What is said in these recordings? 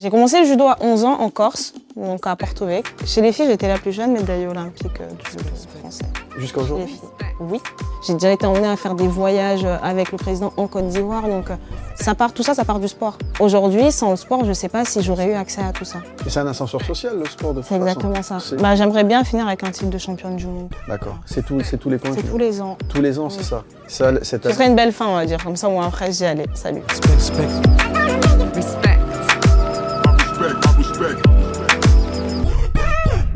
J'ai commencé le judo à 11 ans en Corse, donc à Porto Vecchio. Chez les filles, j'étais la plus jeune médaillée olympique du judo français. Jusqu'à Chez les aujourd'hui? filles. Oui. J'ai déjà été emmenée à faire des voyages avec le président en Côte d'Ivoire, donc tout ça part du sport. Aujourd'hui, sans le sport, je ne sais pas si j'aurais eu accès à tout ça. Et c'est un ascenseur social, le sport, de toute C'est façon. exactement ça. C'est- J'aimerais bien finir avec un titre de championne du monde. D'accord. C'est tous les points. C'est tous les ans. Tous les ans, c'est ça. Ça, c'est Ce serait une belle fin, on va dire. Comme ça, moi, après, j'y allais. Salut. Respect. Respect. Respect.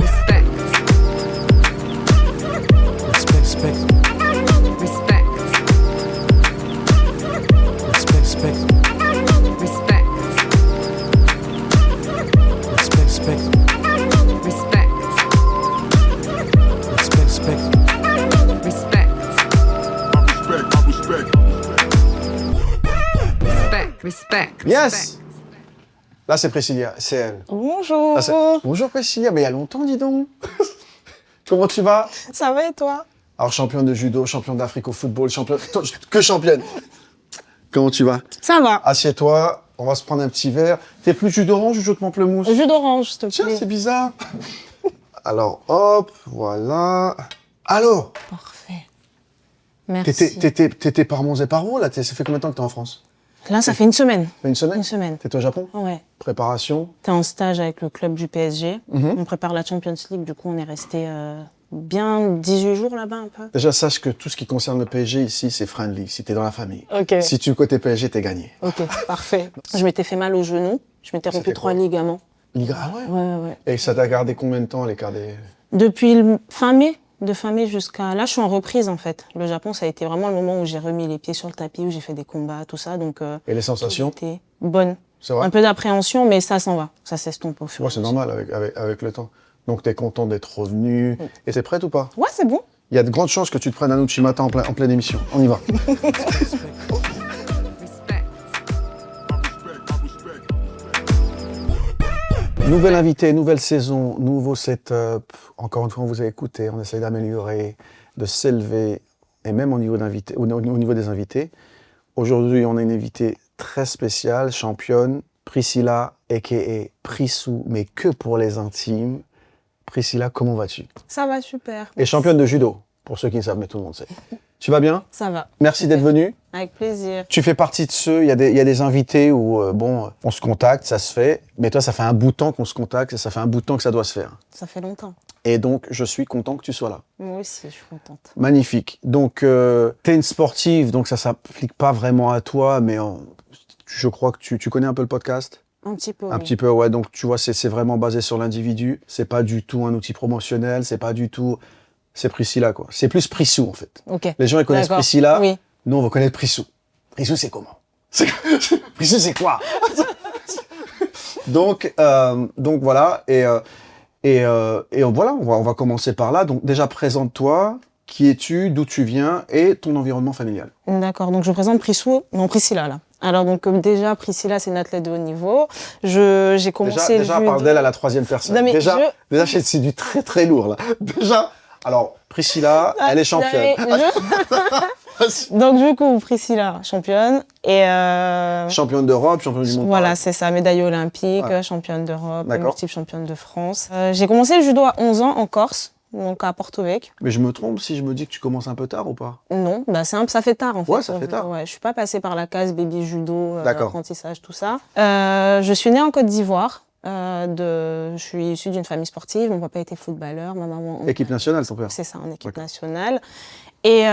Respect. Respect. Respect. Respect. Respect. Respect. Respect. Respect. Respect. Respect. Yes! Là, c'est Priscilla, c'est elle. Bonjour. Là, Bonjour Priscilla, mais il y a longtemps, dis donc. Comment tu vas? Ça va et toi? Alors, championne de judo, championne d'Afrique au football, championne... Que championne? Comment tu vas? Ça va. Assieds-toi, on va se prendre un petit verre. T'es plus jus d'orange ou jus de pamplemousse? Jus d'orange, s'il te Tiens, plaît. c'est bizarre. Alors, hop, voilà. Alors, Parfait. Merci. t'étais par Mons et par Vaux, là? Ça fait combien de temps que t'es en France? Là, ça fait une semaine. Une semaine? Une semaine. T'étais au Japon? Ouais. Préparation? T'es en stage avec le club du PSG. Mhm. On prépare la Champions League. Du coup, on est resté bien 18 jours là-bas un peu. Déjà, sache que tout ce qui concerne le PSG ici, c'est friendly, si t'es dans la famille. Ok. Si tu es côté PSG, t'es gagné. Ok, parfait. Je m'étais fait mal au genou. Je m'étais Ça rompu fait 3 quoi ligaments. Ah ouais? Ouais. Et ça t'a gardé combien de temps, l'écart des... Depuis fin mai, de fin mai jusqu'à... Là, je suis en reprise, en fait. Le Japon, ça a été vraiment le moment où j'ai remis les pieds sur le tapis, où j'ai fait des combats, tout ça. Donc, Et les sensations? c'était bonne. C'est vrai? Un peu d'appréhension, mais ça s'en va. Ça s'estompe au fur et Ouais, à c'est mesure. normal avec le temps. Donc, t'es content d'être revenu. Et t'es prête ou pas? Ouais, c'est bon. Il y a de grandes chances que tu te prennes un Uchimata en pleine émission. On y va. Respect. Nouvelle invitée, nouvelle saison, nouveau setup. Encore une fois, on vous a écouté, on essaye d'améliorer, de s'élever, et même au niveau des invités. Aujourd'hui, on a une invitée très spéciale, championne, Priscilla, a.k.a. Prissou, mais que pour les intimes. Priscilla, comment vas-tu? Ça va super. Et championne de judo, pour ceux qui ne savent, mais tout le monde sait. Tu vas bien? Ça va. Merci d'être venue. Avec plaisir. Tu fais partie de ceux, il y a des invités où, on se contacte, ça se fait, mais toi, ça fait un bout de temps qu'on se contacte et ça fait un bout de temps que ça doit se faire. Ça fait longtemps. Et donc, je suis content que tu sois là. Moi aussi, je suis contente. Magnifique. Donc, tu es une sportive, donc ça s'applique pas vraiment à toi, mais je crois que tu connais un peu le podcast? Un petit peu. Un oui. petit peu, ouais. Donc, tu vois, c'est vraiment basé sur l'individu. C'est pas du tout un outil promotionnel, c'est pas du tout... C'est Priscilla, quoi. C'est plus Prissou, en fait. Ok. Les gens, ils connaissent D'accord. Priscilla. Oui. Nous, on va connaître Prissou. Prissou, c'est comment? Prissou, c'est quoi? donc voilà. Et voilà, on va commencer par là. Donc, déjà, présente-toi. Qui es-tu? D'où tu viens? Et ton environnement familial. D'accord, donc je présente Priscilla là. Alors donc déjà, Priscilla, c'est une athlète de haut niveau. J'ai commencé Déjà, le parle judo. d'elle à la troisième personne. Non, mais déjà, c'est du très très lourd, là. Déjà, alors, Priscilla, elle est championne. Donc du coup, Priscilla, championne. Et Championne d'Europe, championne du monde. voilà, c'est ça, médaille olympique, Ouais. championne d'Europe, D'accord. multiple championne de France. J'ai commencé le judo à 11 ans en Corse, donc à Porto Vecchio. Mais je me trompe si je me dis que tu commences un peu tard ou pas? Non, ça fait tard en fait. Ouais, ça fait tard. Ouais, je suis pas passée par la case baby judo, D'accord. apprentissage, tout ça. Je suis née en Côte d'Ivoire. Je suis issue d'une famille sportive. Mon papa était footballeur, ma maman. Équipe nationale, ton père. C'est ça, en équipe D'accord. nationale. Et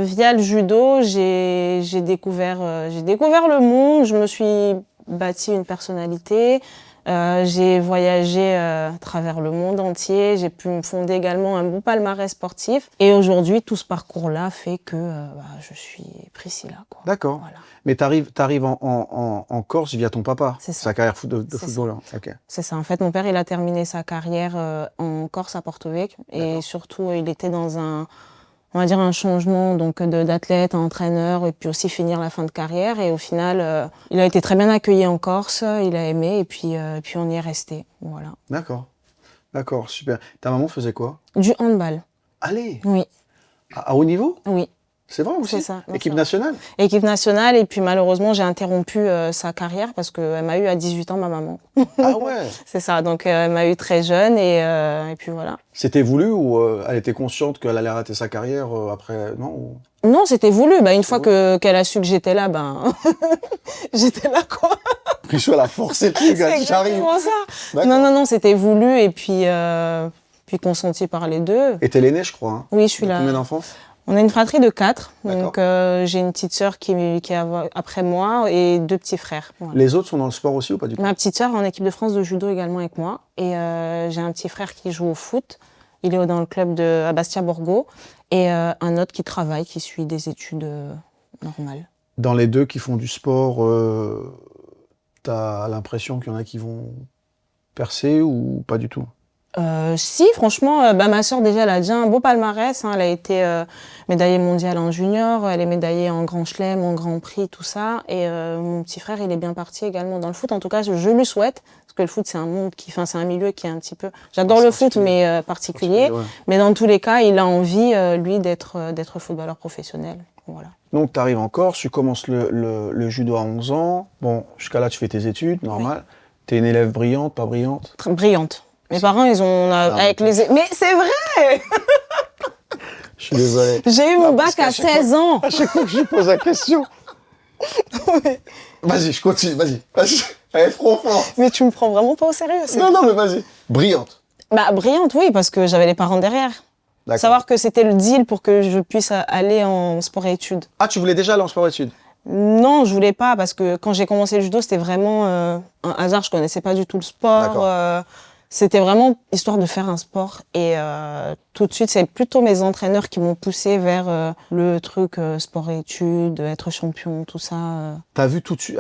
via le judo, j'ai découvert le monde. Je me suis bâti une personnalité. J'ai voyagé à travers le monde entier. J'ai pu me fonder également un beau palmarès sportif. Et aujourd'hui, tout ce parcours-là fait que je suis Priscilla, quoi. D'accord. Voilà. Mais t'arrives en Corse via ton papa. C'est ça. Sa carrière de C'est footballeur. Ok. C'est ça. En fait, mon père, il a terminé sa carrière en Corse à Porto Vecchio. Et surtout, il était dans on va dire un changement donc d'athlète à entraîneur et puis aussi finir la fin de carrière. Et au final, il a été très bien accueilli en Corse, il a aimé et puis on y est resté. Voilà. D'accord, super. Ta maman faisait quoi? Du handball, Allez, oui, à haut niveau? oui. C'est vrai aussi. C'est ça. Non, Équipe c'est vrai. nationale. Équipe nationale, et puis malheureusement, j'ai interrompu sa carrière parce qu'elle m'a eu à 18 ans, ma maman. Ah ouais. C'est ça, donc elle m'a eu très jeune, et puis voilà. C'était voulu ou elle était consciente qu'elle allait arrêter sa carrière après, non ou- Non, c'était voulu. Une fois Ouais. qu'elle a su que j'étais là, j'étais là, quoi. Puis elle a forcé le truc, C'est j'arrive. exactement ça. D'accord. Non, c'était voulu, et puis consenti par les deux. Et t'es l'aîné, je crois. Hein. Oui, je suis De là. combien d'enfants? On a une fratrie de 4, D'accord. donc j'ai une petite sœur qui est après moi et 2 petits frères. Voilà. Les autres sont dans le sport aussi ou pas du tout? Ma petite sœur est en équipe de France de judo également avec moi, et j'ai un petit frère qui joue au foot. Il est dans le club à Bastia-Borgo, et un autre qui travaille, qui suit des études normales. Dans les deux qui font du sport, t'as l'impression qu'il y en a qui vont percer ou pas du tout? Si, franchement, ma sœur déjà, elle a déjà un beau palmarès. Elle a été médaillée mondiale en junior, elle est médaillée en Grand Chelem, en Grand Prix, tout ça. Et mon petit frère, il est bien parti également dans le foot. En tout cas, je lui souhaite, parce que le foot, c'est un monde c'est un milieu qui est un petit peu. J'adore le foot, mais particulier. Ouais. Mais dans tous les cas, il a envie, lui, d'être footballeur professionnel. Voilà. Donc tu arrives en Corse, tu commences le judo à 11 ans. Bon, jusqu'à là, tu fais tes études, normal. T'es une élève brillante, pas brillante? Brillante. Mes parents, avec les. Mais c'est vrai! Je suis désolé. J'ai eu mon parce bac à qu'à chaque 16 ans! À chaque fois que je lui pose la question. Vas-y, je continue, vas-y. Elle est trop forte. Mais tu me prends vraiment pas au sérieux, c'est Non, mais vas-y. Brillante. Brillante, oui, parce que j'avais les parents derrière. D'accord. Savoir que c'était le deal pour que je puisse aller en sport et études. Ah, tu voulais déjà aller en sport études? Non, je voulais pas, parce que quand j'ai commencé le judo, c'était vraiment un hasard. Je connaissais pas du tout le sport. D'accord. C'était vraiment histoire de faire un sport. Et tout de suite, c'est plutôt mes entraîneurs qui m'ont poussé vers le truc sport et études, être champion, tout ça. T'as vu tout de suite,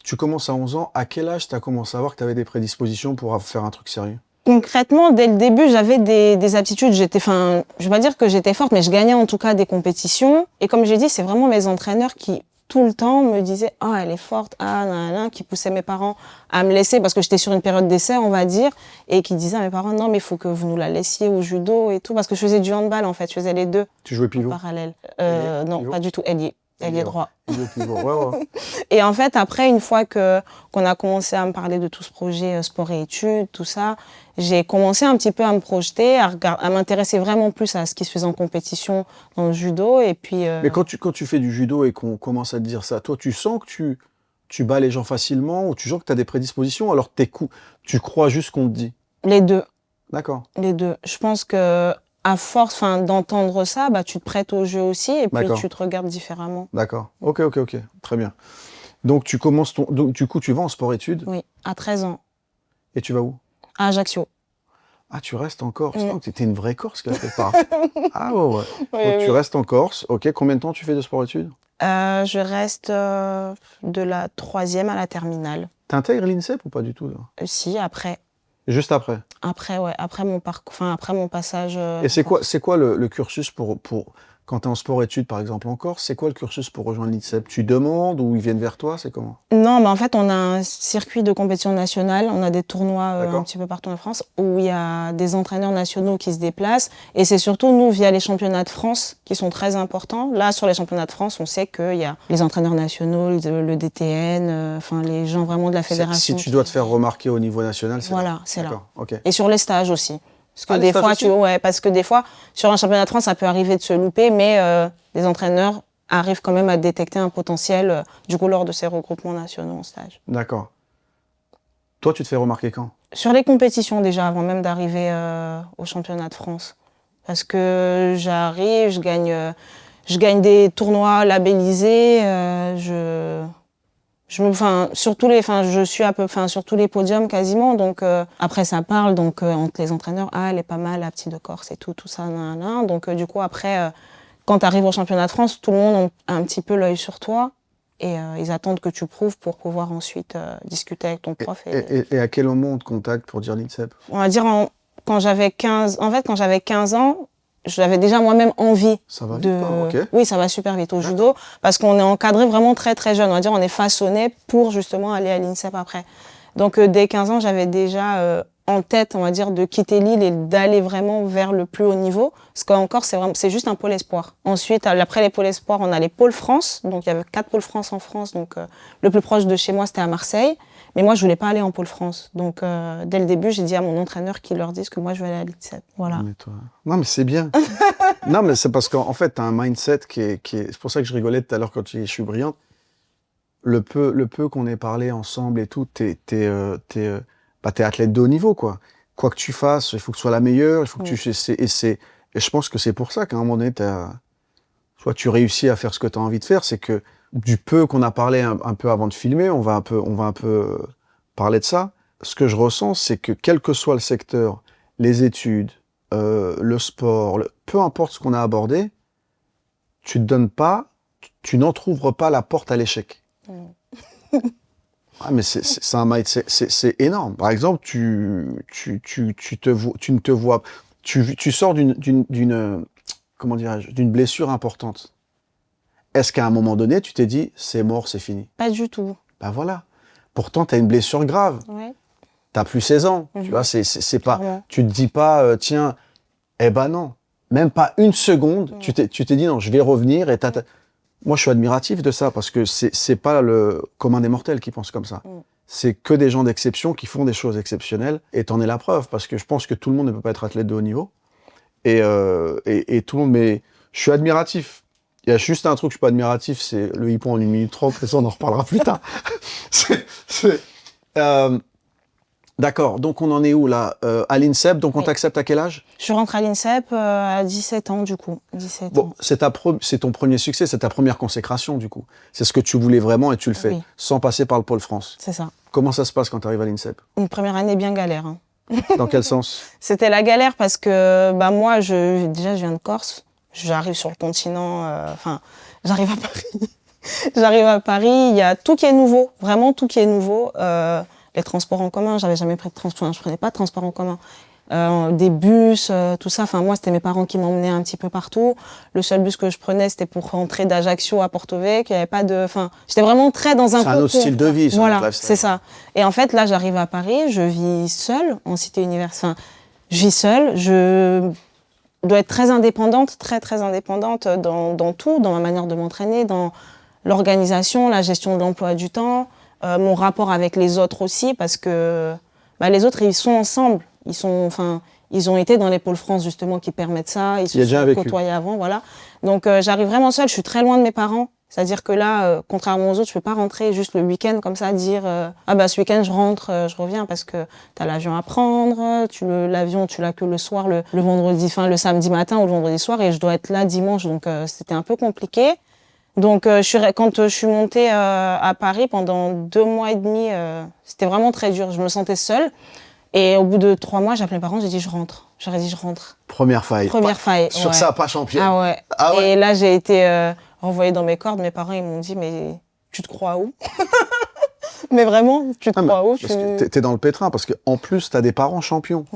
tu commences à 11 ans, à quel âge t'as commencé à voir que t'avais des prédispositions pour faire un truc sérieux? Concrètement, dès le début, j'avais des aptitudes. Je vais pas dire que j'étais forte, mais je gagnais en tout cas des compétitions. Et comme j'ai dit, c'est vraiment mes entraîneurs qui, tout le temps, me disaient « Ah, elle est forte, ah, nan, qui poussaient mes parents à me laisser, parce que j'étais sur une période d'essai, on va dire, et qui disaient à mes parents « Non, mais il faut que vous nous la laissiez au judo et tout », parce que je faisais du handball, en fait, je faisais les deux Tu jouais en pivot? parallèle. Ailier, Non, pivot pas du tout, ailier droit. Pivot, ouais. Et en fait, après, une fois qu'on a commencé à me parler de tout ce projet sport et études, tout ça, j'ai commencé un petit peu à me projeter, à m'intéresser vraiment plus à ce qui se faisait en compétition dans le judo. Et puis, Mais quand tu fais du judo et qu'on commence à te dire ça, toi, tu sens que tu bats les gens facilement ou tu sens que tu as des prédispositions, alors tu crois juste qu'on te dit? les deux. D'accord. Les deux. Je pense que à force d'entendre ça, tu te prêtes au jeu aussi, et puis D'accord. tu te regardes différemment. D'accord. Ok. Très bien. Donc, du coup, tu vas en sport-études Oui, à 13 ans, et tu vas où? à Ajaccio. Ah, tu restes en Corse. Mm. Donc, t'étais une vraie Corse quelque part. Ah ouais. Donc, tu oui. restes en Corse. Ok. Combien de temps tu fais de sport-études? Je reste de la 3e à la terminale. T'intègres l'INSEP ou pas du tout là? Si, après. Juste après. Après, ouais, après mon parcours, après mon passage. Et c'est quoi le cursus pour quand tu es en sport-études, par exemple, en Corse, c'est quoi le cursus pour rejoindre l'INSEP? Tu demandes ou ils viennent vers toi? C'est comment? Non, en fait, on a un circuit de compétition nationale, on a des tournois D'accord. un petit peu partout en France, où il y a des entraîneurs nationaux qui se déplacent, et c'est surtout nous, via les championnats de France, qui sont très importants. Là, sur les championnats de France, on sait qu'il y a les entraîneurs nationaux, le DTN, les gens vraiment de la fédération. Si tu dois te faire remarquer au niveau national, c'est Voilà, là. c'est là. D'accord, ok. Et sur les stages aussi. Parce que Les stages aussi parce que des fois, sur un championnat de France, ça peut arriver de se louper, mais les entraîneurs arrivent quand même à détecter un potentiel, du coup, lors de ces regroupements nationaux en stage. D'accord. Toi, tu te fais remarquer quand? Sur les compétitions déjà, avant même d'arriver au championnat de France. Parce que j'arrive, je gagne des tournois labellisés, je suis sur tous les podiums quasiment. Donc après ça parle, donc entre les entraîneurs, elle est pas mal, la petite de Corse et tout ça, nan. Donc du coup après, quand tu arrives au championnat de France, tout le monde a un petit peu l'œil sur toi, et ils attendent que tu prouves pour pouvoir ensuite discuter avec ton prof. Et à quel moment on te contacte pour dire l'INSEP? On va dire quand j'avais 15 ans, j'avais déjà moi-même envie Ça va vite, quoi, ok. Oui, ça va super vite au judo, parce qu'on est encadré vraiment très très jeune. On va dire, on est façonné pour justement aller à l'INSEP après. Donc dès 15 ans, j'avais déjà en tête, on va dire, de quitter Lille et d'aller vraiment vers le plus haut niveau. Parce qu'encore, c'est juste un pôle espoir. Ensuite, après les pôles espoirs, on a les pôles France. Donc, il y avait 4 pôles France en France. Donc, le plus proche de chez moi, c'était à Marseille. Mais moi, je voulais pas aller en pôle France. Donc, dès le début, j'ai dit à mon entraîneur qu'il leur dise que moi, je vais aller à l'INSEP. Voilà. Non, mais c'est bien. Non, mais c'est parce qu'en fait, tu as un mindset qui est... C'est pour ça que je rigolais tout à l'heure quand je suis brillante. Le peu qu'on ait parlé ensemble et tout, t'es athlète de haut niveau, quoi. Quoi que tu fasses, il faut que tu sois la meilleure, il faut que et je pense que c'est pour ça qu'à un moment donné, soit tu réussis à faire ce que tu as envie de faire, c'est que du peu qu'on a parlé un peu avant de filmer, on va un peu parler de ça. Ce que je ressens, c'est que quel que soit le secteur, les études, le sport, peu importe ce qu'on a abordé, tu n'entrouvres pas la porte à l'échec. Ah, mais c'est un mindset, c'est énorme. Par exemple, tu sors comment dirais-je, d'une blessure importante. Est-ce qu'à un moment donné, tu t'es dit, c'est mort, c'est fini? Pas du tout. Ben voilà. Pourtant, tu as une blessure grave. Ouais. Tu as plus 16 ans. Tu vois, c'est pas, tu te dis pas, tiens, eh ben non. Même pas une seconde, tu t'es dit, non, je vais revenir et Moi, je suis admiratif de ça parce que c'est pas le commun des mortels qui pense comme ça. C'est que des gens d'exception qui font des choses exceptionnelles et t'en es la preuve parce que je pense que tout le monde ne peut pas être athlète de haut niveau et tout le monde. Mais je suis admiratif. Il y a juste un truc que je suis pas admiratif, c'est le hippon en 1 minute 30, mais ça on en reparlera plus tard. D'accord, donc on en est où là? À l'INSEP, donc on t'accepte à quel âge? Je rentre à l'INSEP à 17 ans du coup. 17 Bon, ans. c'est ton premier succès, c'est ta première consécration du coup. C'est ce que tu voulais vraiment et tu le fais, Oui. sans passer par le pôle France. C'est ça. Comment ça se passe quand tu arrives à l'INSEP? Une première année bien galère. Hein. Dans quel sens? C'était la galère parce que moi, déjà, je viens de Corse. J'arrive sur le continent, j'arrive à Paris. J'arrive à Paris, il y a tout qui est nouveau, vraiment tout qui est nouveau. Les transports en commun, j'avais jamais pris de transport, je prenais pas de transport en commun. Des bus, tout ça. Enfin, moi, c'était mes parents qui m'emmenaient un petit peu partout. Le seul bus que je prenais, c'était pour rentrer d'Ajaccio à Porto Vecchio. Il y avait pas de, j'étais vraiment très dans un. C'est un autre style de vie. Voilà, c'est ça. Et en fait, là, j'arrive à Paris, je vis seule en cité universitaire. Je vis seule, je dois être très indépendante, très indépendante dans tout, dans ma manière de m'entraîner, dans l'organisation, la gestion de l'emploi du temps, mon rapport avec les autres aussi, parce que les autres, ils sont ensemble. Ils ont été dans les pôles France, justement, qui permettent ça. Ils se sont côtoyés avant, voilà. Donc, j'arrive vraiment seule. Je suis très loin de mes parents. C'est-à-dire que là, contrairement aux autres, je peux pas rentrer juste le week-end comme ça, dire ce week-end, je rentre, je reviens, parce que tu as l'avion à prendre. L'avion, tu l'as que le soir, le vendredi, le samedi matin ou le vendredi soir, et je dois être là dimanche. Donc, c'était un peu compliqué. Donc, quand je suis montée à Paris pendant 2 mois et demi, c'était vraiment très dur. Je me sentais seule. Et au bout de 3 mois, j'ai appelé mes parents, j'ai dit je rentre. J'aurais dit je rentre. Première faille. Sur ça, pas championne. Ah ouais. Et là, j'ai été renvoyée dans mes cordes. Mes parents, ils m'ont dit, mais tu te crois où? Mais vraiment, tu te crois où? Parce que t'es dans le pétrin, parce qu'en plus, t'as des parents champions.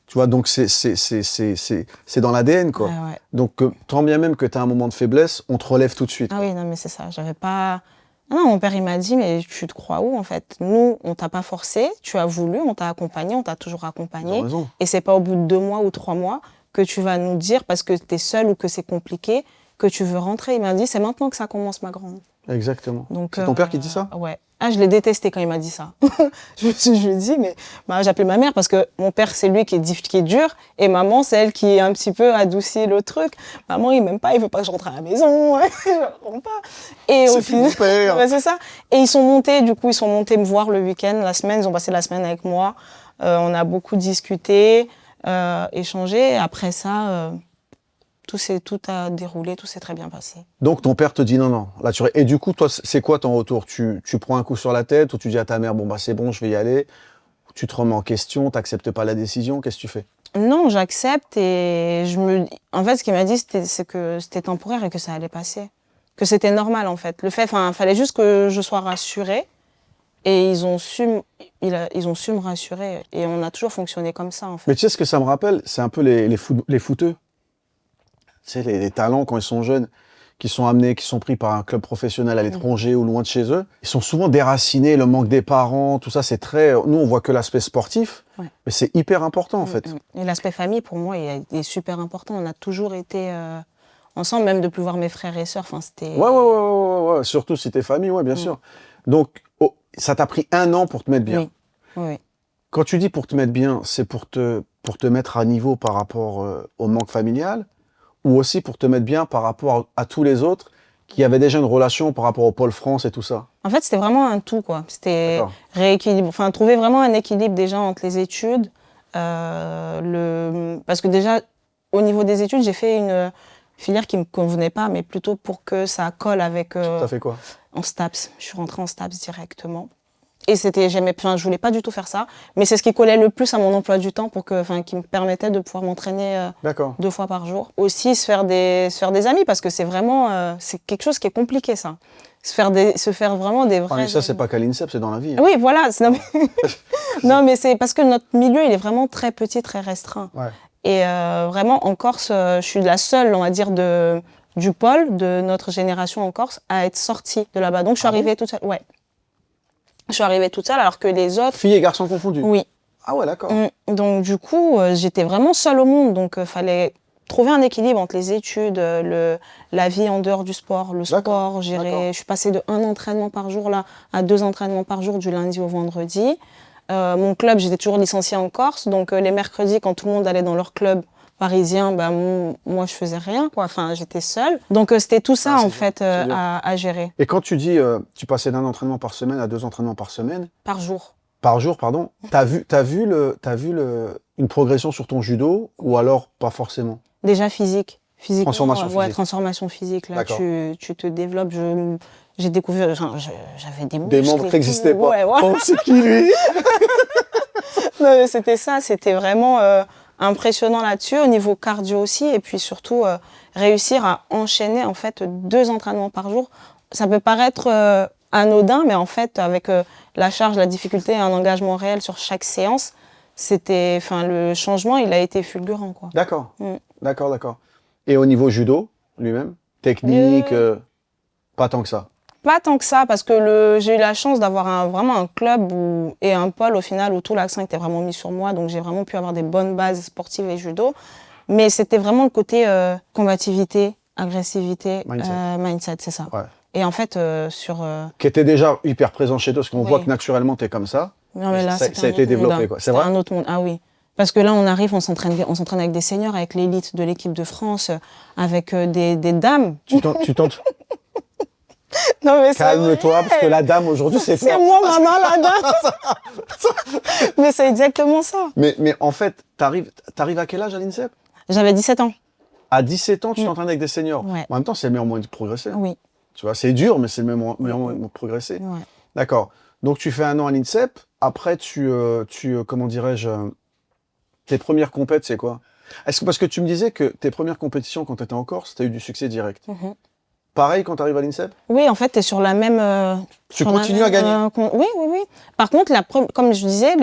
Tu vois, donc c'est dans l'ADN, quoi. Ouais. Donc, tant bien même que t'as un moment de faiblesse, on te relève tout de suite. Ah oui, non, mais c'est ça. J'avais pas... Non, mon père, il m'a dit, mais tu te crois où, en fait? Nous, on t'a pas forcé, tu as voulu, on t'a accompagné, on t'a toujours accompagné. Et c'est pas au bout de 2 mois ou 3 mois que tu vas nous dire, parce que t'es seule ou que c'est compliqué, que tu veux rentrer. Il m'a dit, c'est maintenant que ça commence, ma grande. Exactement. Donc, c'est ton père qui dit ça? Ouais. Ah, je l'ai détesté quand il m'a dit ça. je lui ai dit, mais j'ai appelé ma mère parce que mon père, c'est lui qui est dur, et maman, c'est elle qui est un petit peu adouci le truc. Maman, il m'aime pas, il veut pas que je rentre à la maison, je rentre pas. Et au final, c'est ça. Et ils sont montés me voir le week-end, la semaine, ils ont passé la semaine avec moi. On a beaucoup discuté, échangé. Après ça, tout a déroulé, tout s'est très bien passé. Donc ton père te dit non. Là, et du coup, toi, c'est quoi ton retour? Tu prends un coup sur la tête ou tu dis à ta mère, c'est bon, je vais y aller? Tu te remets en question, t'acceptes pas la décision, qu'est-ce que tu fais? Non, j'accepte et en fait, ce qu'il m'a dit, c'est que c'était temporaire et que ça allait passer. Que c'était normal, en fait. Fallait juste que je sois rassurée et ils ont su me rassurer et on a toujours fonctionné comme ça, en fait. Mais tu sais ce que ça me rappelle? C'est un peu les footeux. Tu sais, les talents, quand ils sont jeunes, qui sont amenés, qui sont pris par un club professionnel à l'étranger ou loin de chez eux, ils sont souvent déracinés, le manque des parents, tout ça, c'est très... Nous, on voit que l'aspect sportif, Ouais. mais c'est hyper important, en fait. Et l'aspect famille, pour moi, est super important. On a toujours été ensemble, même de plus voir mes frères et sœurs. Enfin, c'était... Ouais. Surtout si t'es famille, ouais, bien sûr. Donc, ça t'a pris 1 an pour te mettre bien. Oui. Quand tu dis pour te mettre bien, c'est pour te mettre à niveau par rapport au manque familial, ou aussi pour te mettre bien par rapport à tous les autres qui avaient déjà une relation par rapport au Pôle France et tout ça? En fait, c'était vraiment un tout, quoi. C'était D'accord. trouver vraiment un équilibre déjà entre les études. Parce que déjà, au niveau des études, j'ai fait une filière qui me convenait pas, mais plutôt pour que ça colle avec... T'as fait quoi? En STAPS. Je suis rentrée en STAPS directement. Et je voulais pas du tout faire ça, mais c'est ce qui collait le plus à mon emploi du temps qui me permettait de pouvoir m'entraîner D'accord. 2 fois par jour. Aussi se faire des amis, parce que c'est vraiment c'est quelque chose qui est compliqué, ça. Se faire vraiment des vrais... Mais ça, c'est pas qu'à l'INSEP, c'est dans la vie. Oui, voilà. Non, mais c'est parce que notre milieu, il est vraiment très petit, très restreint. Ouais. Et vraiment, en Corse, je suis la seule, on va dire, du pôle de notre génération en Corse à être sortie de là-bas. Donc, je suis arrivée toute seule. Ouais. Je suis arrivée toute seule, alors que les autres... Filles et garçons confondus? Oui. Ah ouais, d'accord. Donc, du coup, j'étais vraiment seule au monde. Donc, fallait trouver un équilibre entre les études, la vie en dehors du sport, le sport, gérer... Je suis passée de 1 entraînement par jour là à 2 entraînements par jour du lundi au vendredi. Mon club, j'étais toujours licenciée en Corse. Donc, les mercredis, quand tout le monde allait dans leur club parisien, moi, je faisais rien, quoi. Enfin, j'étais seule. Donc, c'était tout ça, en fait, à gérer. Et quand tu dis, tu passais d'1 entraînement par semaine à 2 entraînements par semaine... Par jour. Par jour, pardon. T'as vu une progression sur ton judo, ou alors pas forcément? Déjà physique. Physiquement, Transformation ouais, physique. transformation physique. Là, D'accord. tu te développes. J'ai découvert, j'avais des muscles. Des membres qui n'existaient pas. Ouais. Oh, c'est qui lui? Non, mais c'était ça, c'était vraiment impressionnant là-dessus, au niveau cardio aussi, et puis surtout réussir à enchaîner en fait 2 entraînements par jour. Ça peut paraître anodin, mais en fait, avec la charge, la difficulté et un engagement réel sur chaque séance, le changement, il a été fulgurant, quoi. D'accord. D'accord. Et au niveau judo, lui-même? Technique, pas tant que ça? Pas tant que ça, parce que j'ai eu la chance d'avoir vraiment un club et un pôle au final où tout l'accent était vraiment mis sur moi, donc j'ai vraiment pu avoir des bonnes bases sportives et judo. Mais c'était vraiment le côté combativité, agressivité, mindset, c'est ça. Ouais. Et en fait, Qui était déjà hyper présent chez toi, parce qu'on Oui. voit que naturellement t'es comme ça. Non, mais là, ça c'était a un été autre développé, monde, hein. quoi. C'est C'était vrai? un autre monde, ah oui. Parce que là, on arrive, on s'entraîne avec des seniors, avec l'élite de l'équipe de France, avec des dames. Tu tentes. Non, mais c'est Calme-toi, vrai. parce que la dame aujourd'hui, c'est C'est toi. moi, maman, la dame. Mais c'est exactement ça. Mais en fait, t'arrives à quel âge à l'INSEP? J'avais 17 ans. À 17 ans, tu t'entraînes avec des seniors. Ouais. En même temps, c'est le meilleur moyen de progresser. Oui. Tu vois, c'est dur, mais c'est le meilleur moyen de progresser. Ouais. D'accord. Donc, tu fais 1 an à l'INSEP. Après, comment dirais-je, tes premières compètes, c'est quoi? Parce que tu me disais que tes premières compétitions, quand tu étais en Corse, tu as eu du succès direct. Mhm. Pareil quand tu arrives à l'INSEP? Oui, en fait, tu es sur la même... Tu sur la continues à même, gagner? Oui. Par contre, comme je disais,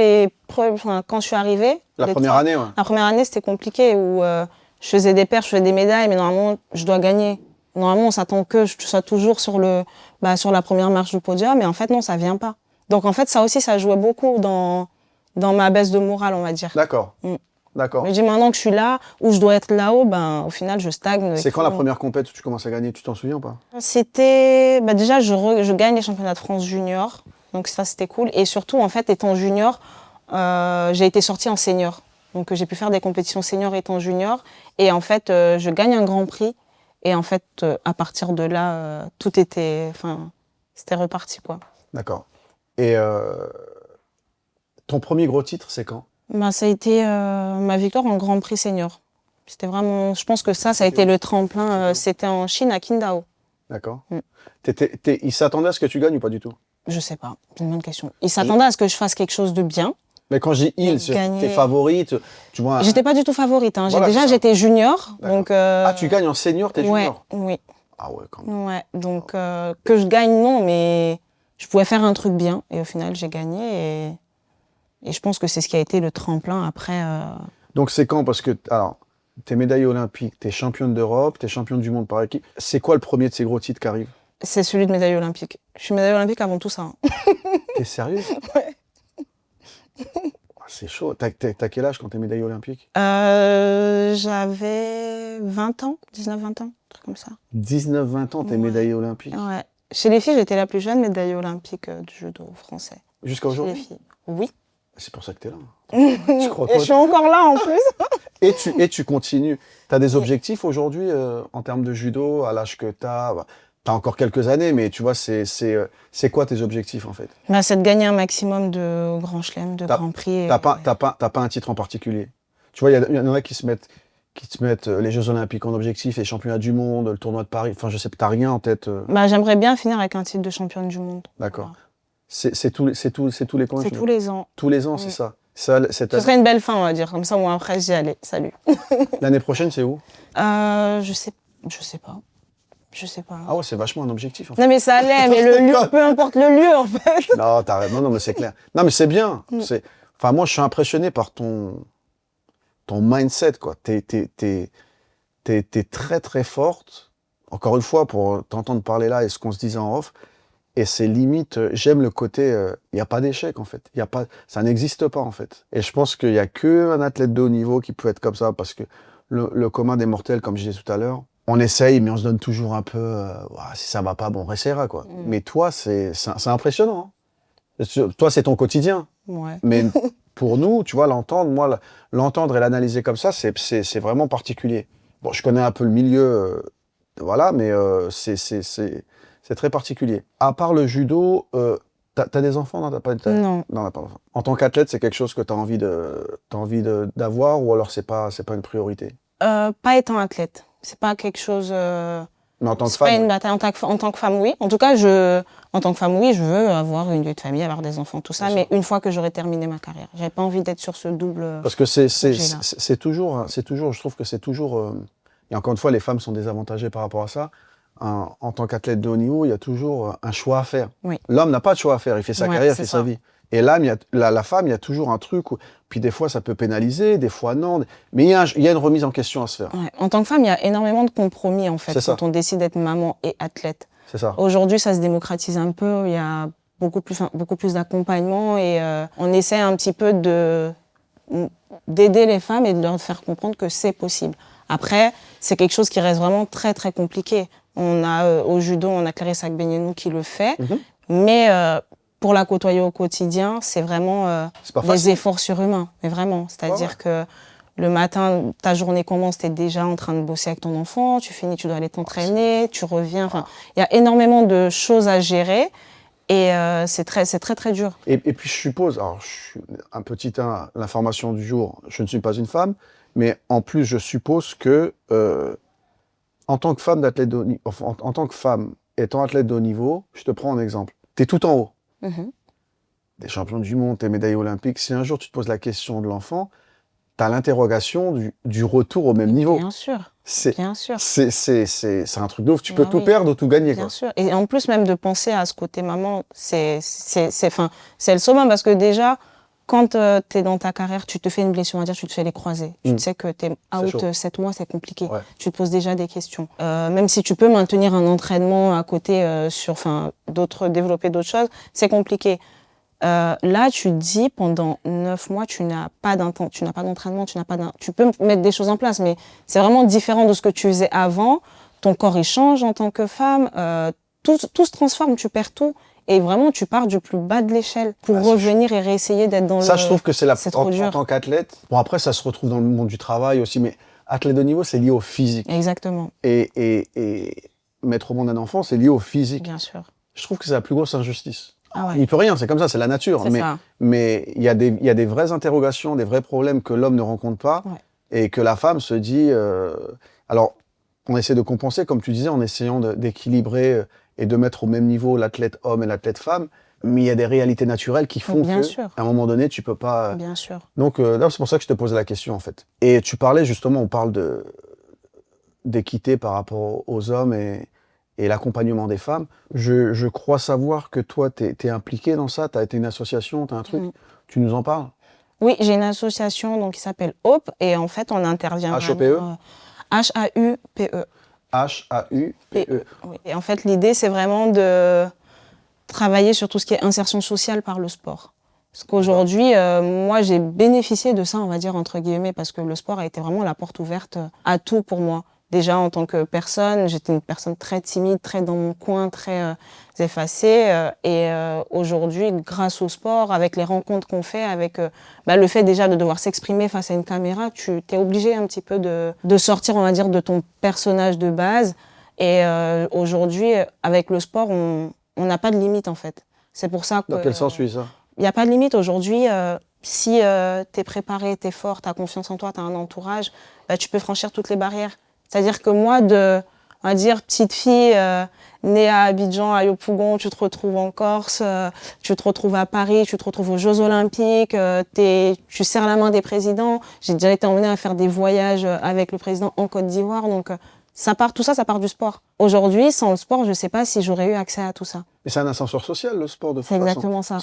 quand je suis arrivée... La première année, ouais. La première année, c'était compliqué, où je faisais des perches, je faisais des médailles, mais normalement, je dois gagner. Normalement, on s'attend que je sois toujours sur la première marche du podium, mais en fait, non, ça vient pas. Donc, en fait, ça aussi, ça jouait beaucoup dans ma baisse de morale, on va dire. D'accord. D'accord. Mais je dis maintenant que je suis là, où je dois être là-haut, au final, je stagne. C'est quand la première compète où tu commences à gagner? Tu t'en souviens ou pas? C'était... déjà, je gagne les championnats de France junior. Donc ça, c'était cool. Et surtout, en fait, étant junior, j'ai été sortie en senior. Donc j'ai pu faire des compétitions senior étant junior. Et en fait, je gagne un grand prix. Et en fait, à partir de là, tout était... c'était reparti, quoi. D'accord. Et ton premier gros titre, c'est quand? Ça a été ma victoire en Grand Prix senior. C'était vraiment... Je pense que ça a été le tremplin. C'était en Chine, à Qingdao. D'accord. Ils s'attendaient à ce que tu gagnes ou pas du tout? Je sais pas, c'est une bonne question. Ils s'attendaient à ce que je fasse quelque chose de bien. Mais quand je dis ils, t'es favorite, tu vois... J'étais pas du tout favorite. Hein. Voilà, J'étais junior. Donc, tu gagnes en senior, t'es junior? Oui. Ah ouais, quand même. Ouais, donc que je gagne, non, mais je pouvais faire un truc bien. Et au final, j'ai gagné. Et je pense que c'est ce qui a été le tremplin après. Donc c'est quand? Parce que, alors, t'es médaillée olympique, t'es championne d'Europe, t'es championne du monde par équipe. C'est quoi le premier de ces gros titres qui arrive? C'est celui de médaille olympique. Je suis médaille olympique avant tout ça. Hein. T'es sérieuse? Ouais. Ah, c'est chaud. T'as quel âge quand t'es médaillée olympique? J'avais 20 ans, 19-20 ans, un truc comme ça. 19-20 ans, t'es Ouais. médaillée olympique. Ouais. Chez les filles, j'étais la plus jeune médaillée olympique du judo français. Jusqu'à Chez les aujourd'hui? filles. Oui. C'est pour ça que t'es là. Je crois Et pas. je suis encore là en plus. Et tu continues. T'as des objectifs aujourd'hui en termes de judo, à l'âge que t'as? Bah, t'as encore quelques années, mais tu vois, c'est quoi tes objectifs en fait? Bah, c'est de gagner un maximum de grands chelems, de T'as- grands prix. T'as pas un titre en particulier? Tu vois, il y en a qui se mettent les Jeux Olympiques en objectif, les championnats du monde, le tournoi de Paris. Enfin, je sais pas, t'as rien en tête. Bah, j'aimerais bien finir avec un titre de championne du monde. D'accord. Voilà. C'est tous les combien? C'est tous les ans. Tous les ans, c'est ça. Ça, Ce serait une belle fin, on va dire. Comme ça, moi, après, j'y allais. Salut. l'année prochaine, c'est où? Je sais pas. Je sais pas. Ah ouais, c'est vachement un objectif. En fait. Non, mais ça allait, mais le lieu, peu importe le lieu, en fait. Non, non, mais c'est clair. Non, mais c'est bien. Enfin, moi, je suis impressionné par ton mindset, quoi. T'es très, très forte. Encore une fois, pour t'entendre parler là et ce qu'on se disait en off, et c'est limite, j'aime le côté, il n'y a pas d'échec, en fait. Ça n'existe pas, en fait. Et je pense qu'il n'y a qu'un athlète de haut niveau qui peut être comme ça, parce que le commun des mortels, comme je disais tout à l'heure, on essaye, mais on se donne toujours un peu, ouah, si ça va pas, bon, on réessayera, quoi. Mais toi, c'est impressionnant. Hein. Toi, c'est ton quotidien. Ouais. Mais pour nous, tu vois, l'entendre et l'analyser comme ça, c'est vraiment particulier. Bon, je connais un peu le milieu, voilà, mais c'est très particulier. À part le judo, t'as des enfants? Non, t'as pas Non. Non, t'as pas d'enfants. En tant qu'athlète, c'est quelque chose que t'as envie d'avoir, ou alors c'est pas une priorité? Pas étant athlète. C'est pas quelque chose. Mais en tant que C'est pas femme, une bataille. En tant que femme, oui. En tout cas, en tant que femme, oui, je veux avoir une vie de famille, avoir des enfants, tout ça. Bien Mais sûr. une fois que j'aurai terminé ma carrière, j'avais pas envie d'être sur ce double. parce que projet-là. c'est toujours, je trouve que c'est toujours, et encore une fois, les femmes sont désavantagées par rapport à ça. En tant qu'athlète de haut niveau, il y a toujours un choix à faire. Oui. L'homme n'a pas de choix à faire, il fait sa Ouais, carrière, il c'est fait ça. sa vie. Et là, la femme, il y a toujours un truc, puis des fois ça peut pénaliser, des fois non, mais il y a une remise en question à se faire. Ouais. En tant que femme, il y a énormément de compromis, en fait, C'est ça. quand on décide d'être maman et athlète. C'est ça. Aujourd'hui, ça se démocratise un peu. Il y a beaucoup plus d'accompagnement et on essaie un petit peu d'aider les femmes et de leur faire comprendre que c'est possible. Après, c'est quelque chose qui reste vraiment très, très compliqué. On a au judo, on a Clarissa Agbenienou qui le fait, mais pour la côtoyer au quotidien, c'est vraiment C'est pas des facile. efforts surhumains, mais vraiment. C'est-à-dire Ouais. que le matin, ta journée commence, tu es déjà en train de bosser avec ton enfant, tu finis, tu dois aller t'entraîner, tu reviens. Enfin, il y a énormément de choses à gérer et c'est très, très dur. Et puis je suppose, alors je suis un petit 1, l'information du jour, je ne suis pas une femme, mais en plus je suppose que en tant que femme d'athlète de haut niveau, en tant que femme étant athlète de haut niveau, je te prends un exemple. Tu es tout en haut. Mhm. T'es champion du monde, t'es médaillé olympique. Si un jour tu te poses la question de l'enfant, t'as l'interrogation du retour au même niveau. Bien sûr, C'est bien sûr. un truc de ouf. Tu peux Ah tout oui. perdre ou tout gagner. Bien Quoi. sûr. Et en plus, même de penser à ce côté maman, c'est le summum parce que déjà, quand tu es dans ta carrière, tu te fais une blessure, on va dire, tu te fais les croisés. Tu sais que tu es chaud. out 7 mois, c'est compliqué. Ouais. Tu te poses déjà des questions. Même si tu peux maintenir un entraînement à côté développer d'autres choses, c'est compliqué. Là, tu te dis, pendant 9 mois, tu n'as pas d'entraînement, tu peux mettre des choses en place, mais c'est vraiment différent de ce que tu faisais avant. Ton corps, il change en tant que femme. Tout se transforme, tu perds tout. Et vraiment, tu pars du plus bas de l'échelle pour revenir et réessayer d'être dans Ça, je trouve que c'est trop en dur. tant qu'athlète. Bon, après, ça se retrouve dans le monde du travail aussi, mais athlète de niveau, c'est lié au physique. Exactement, Et mettre au monde un enfant, c'est lié au physique. bien sûr. Je trouve que c'est la plus grosse injustice. Ah ouais. Il peut rien, c'est comme ça, c'est la nature. C'est ça. Mais il y a des vraies interrogations, des vrais problèmes que l'homme ne rencontre pas Ouais. et que la femme se dit. Alors, on essaie de compenser, comme tu disais, en essayant d'équilibrer et de mettre au même niveau l'athlète homme et l'athlète femme. Mais il y a des réalités naturelles qui font Bien que, sûr. à un moment donné, tu peux pas. Bien sûr. Donc, là, c'est pour ça que je te posais la question, en fait. Et tu parlais justement, on parle d'équité par rapport aux hommes et l'accompagnement des femmes. Je crois savoir que toi, tu es impliqué dans ça, tu as été une association, tu as un truc. Tu nous en parles? Oui, j'ai une association donc, qui s'appelle HOPE et en fait, on intervient HOPE? vraiment, H-A-U-P-E. H-A-U-P-E. Oui. Et en fait, l'idée, c'est vraiment de travailler sur tout ce qui est insertion sociale par le sport. Parce qu'aujourd'hui, moi, j'ai bénéficié de ça, on va dire, entre guillemets, parce que le sport a été vraiment la porte ouverte à tout pour moi. Déjà, en tant que personne, j'étais une personne très timide, très dans mon coin, très effacée. Aujourd'hui, grâce au sport, avec les rencontres qu'on fait, avec le fait déjà de devoir s'exprimer face à une caméra, tu t'es obligé un petit peu de sortir, on va dire, de ton personnage de base. Et aujourd'hui, avec le sport, on n'a pas de limite, en fait. C'est pour ça que... Dans quel sens tu dis ça? Il n'y a pas de limite aujourd'hui. Si tu es préparé, tu es fort, tu as confiance en toi, tu as un entourage, tu peux franchir toutes les barrières. C'est-à-dire que moi, on va dire, petite fille née à Abidjan, à Yopougon, tu te retrouves en Corse, tu te retrouves à Paris, tu te retrouves aux Jeux Olympiques, tu serres la main des présidents. J'ai déjà été emmenée à faire des voyages avec le président en Côte d'Ivoire. Donc, tout ça, ça part du sport. Aujourd'hui, sans le sport, je ne sais pas si j'aurais eu accès à tout ça. Mais c'est un ascenseur social, le sport, de toute C'est façon. exactement ça.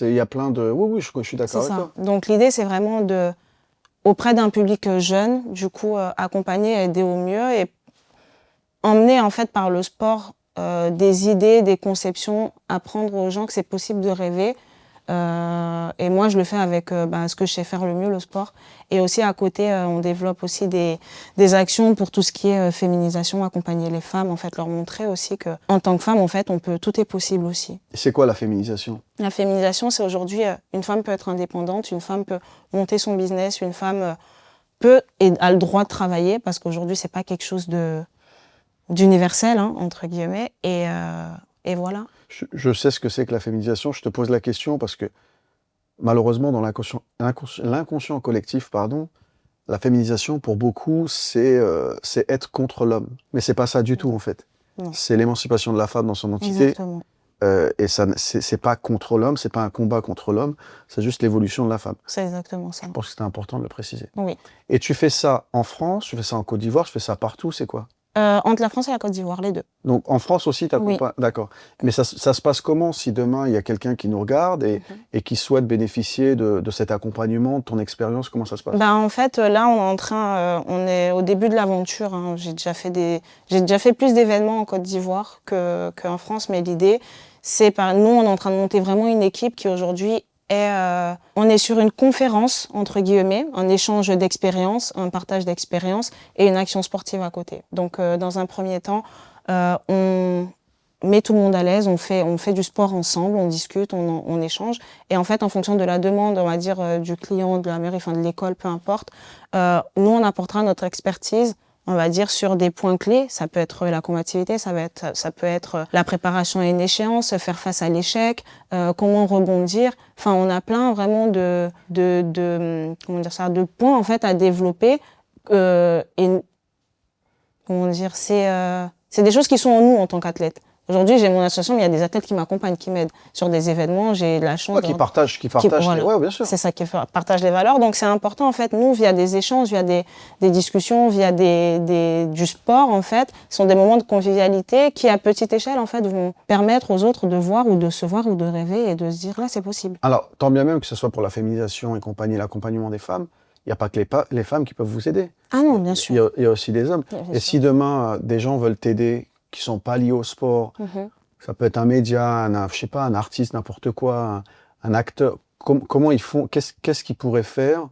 Il y a plein de... Oui, je suis d'accord C'est avec ça. toi. Donc l'idée, c'est vraiment auprès d'un public jeune, du coup, accompagner, aider au mieux et emmener en fait par le sport des idées, des conceptions, apprendre aux gens que c'est possible de rêver. Et moi, je le fais avec ce que je sais faire le mieux, le sport. Et aussi à côté, on développe aussi des actions pour tout ce qui est féminisation, accompagner les femmes, en fait, leur montrer aussi que en tant que femme, en fait, tout est possible aussi. Et c'est quoi la féminisation? La féminisation, c'est aujourd'hui, une femme peut être indépendante, une femme peut monter son business, une femme peut et a le droit de travailler, parce qu'aujourd'hui, c'est pas quelque chose d'universel, hein, entre guillemets, et voilà. Je sais ce que c'est que la féminisation. Je te pose la question parce que malheureusement, dans l'inconscient collectif, la féminisation, pour beaucoup, c'est être contre l'homme. Mais c'est pas ça du tout, en fait. Non. C'est l'émancipation de la femme dans son entité. Exactement. Et ça, c'est pas contre l'homme, c'est pas un combat contre l'homme, c'est juste l'évolution de la femme. C'est exactement ça. Je pense que c'était important de le préciser. Oui. Et tu fais ça en France, tu fais ça en Côte d'Ivoire, tu fais ça partout, c'est quoi? Entre la France et la Côte d'Ivoire, les deux. Donc en France aussi, tu accompagnes. Oui. D'accord. Mais ça se passe comment si demain il y a quelqu'un qui nous regarde et qui souhaite bénéficier de cet accompagnement, de ton expérience, comment ça se passe? En fait, là, on est au début de l'aventure. Hein. J'ai déjà fait plus d'événements en Côte d'Ivoire qu'en France, mais l'idée, nous, on est en train de monter vraiment une équipe qui aujourd'hui on est sur une conférence, entre guillemets, un échange d'expériences, un partage d'expériences et une action sportive à côté. Donc, dans un premier temps, on met tout le monde à l'aise, on fait du sport ensemble, on discute, on échange. Et en fait, en fonction de la demande, on va dire, du client, de la mairie, de l'école, peu importe, nous, on apportera notre expertise, on va dire, sur des points clés. Ça peut être la combativité, ça peut être la préparation à une échéance, faire face à l'échec, comment rebondir. Enfin, on a plein vraiment de points, en fait, à développer. C'est des choses qui sont en nous en tant qu'athlètes. Aujourd'hui, j'ai mon association, mais il y a des athlètes qui m'accompagnent, qui m'aident sur des événements. J'ai de la chance. Qui partagent. Voilà. Ouais, bien sûr. C'est ça, qui partagent les valeurs. Donc, c'est important, en fait, nous, via des échanges, via des discussions, via du sport, en fait, ce sont des moments de convivialité qui, à petite échelle, en fait, vont permettre aux autres de voir ou de se voir ou de rêver et de se dire, là, c'est possible. Alors, tant bien même que ce soit pour la féminisation et compagnie, l'accompagnement des femmes, il n'y a pas que les femmes qui peuvent vous aider. Ah non, bien sûr. Il y a aussi des hommes. Et si demain, des gens veulent t'aider, qui sont pas liés au sport, ça peut être un média, je sais pas, un artiste, n'importe quoi, un acteur. Comment ils font? Qu'est-ce qu'ils pourraient faire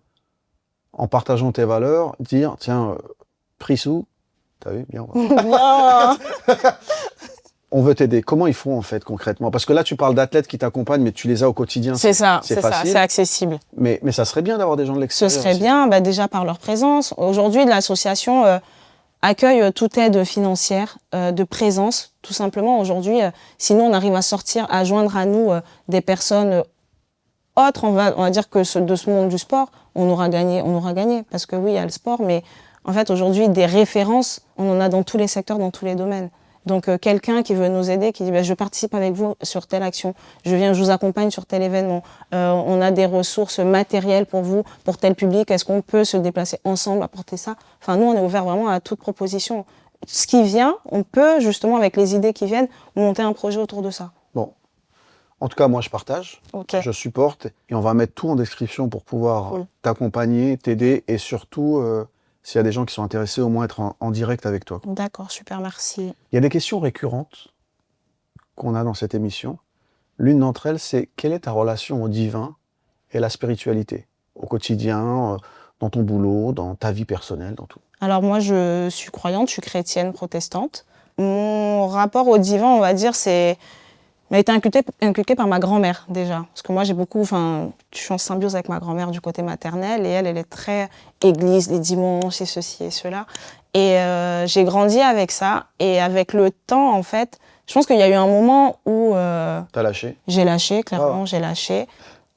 en partageant tes valeurs? Dire, tiens, Prissou, t'as vu, bien. On veut t'aider. Comment ils font en fait concrètement? Parce que là, tu parles d'athlètes qui t'accompagnent, mais tu les as au quotidien. C'est ça, facile. C'est accessible. Mais ça serait bien d'avoir des gens de l'extérieur. Ce serait bien, déjà par leur présence. Aujourd'hui, l'association accueille toute aide financière, de présence, tout simplement. Aujourd'hui, sinon on arrive à joindre à nous des personnes autres, on va dire que de ce monde du sport, on aura gagné. Parce que oui, il y a le sport, mais en fait, aujourd'hui, des références, on en a dans tous les secteurs, dans tous les domaines. Donc, quelqu'un qui veut nous aider, qui dit je participe avec vous sur telle action, je vous accompagne sur tel événement, on a des ressources matérielles pour vous, pour tel public, est-ce qu'on peut se déplacer ensemble, apporter ça? Enfin, nous, on est ouvert vraiment à toute proposition. Ce qui vient, on peut, justement, avec les idées qui viennent, monter un projet autour de ça. Bon, En tout cas, moi, je partage, Ok. je supporte, et on va mettre tout en description pour pouvoir Cool. t'accompagner, t'aider, et surtout, s'il y a des gens qui sont intéressés, au moins être en direct avec toi. D'accord, super, merci. Il y a des questions récurrentes qu'on a dans cette émission. L'une d'entre elles, c'est quelle est ta relation au divin et à la spiritualité, au quotidien, dans ton boulot, dans ta vie personnelle, dans tout. Alors moi, je suis croyante, je suis chrétienne protestante. Mon rapport au divin, on va dire, m'a été inculqué par ma grand-mère déjà. Parce que moi, je suis en symbiose avec ma grand-mère du côté maternel et elle est très église, les dimanches et ceci et cela. Et j'ai grandi avec ça. Et avec le temps, en fait, je pense qu'il y a eu un moment où T'as lâché? j'ai lâché, clairement, Ah. j'ai lâché.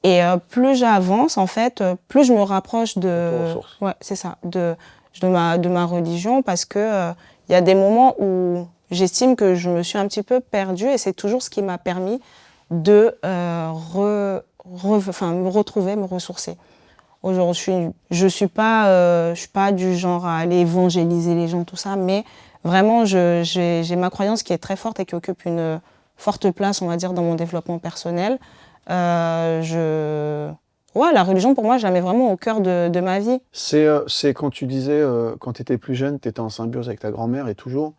Et plus j'avance, en fait, plus je me rapproche Retour aux de... sources. Ouais, c'est ça, de ma religion, parce que il y a des moments où j'estime que je me suis un petit peu perdue, et c'est toujours ce qui m'a permis de me retrouver, me ressourcer. Aujourd'hui, je suis pas du genre à aller évangéliser les gens, tout ça, mais vraiment, j'ai ma croyance qui est très forte et qui occupe une forte place, on va dire, dans mon développement personnel. Ouais, la religion, pour moi, je la mets vraiment au cœur de ma vie. C'est quand tu disais, quand tu étais plus jeune, tu étais en symbiose avec ta grand-mère, et toujours,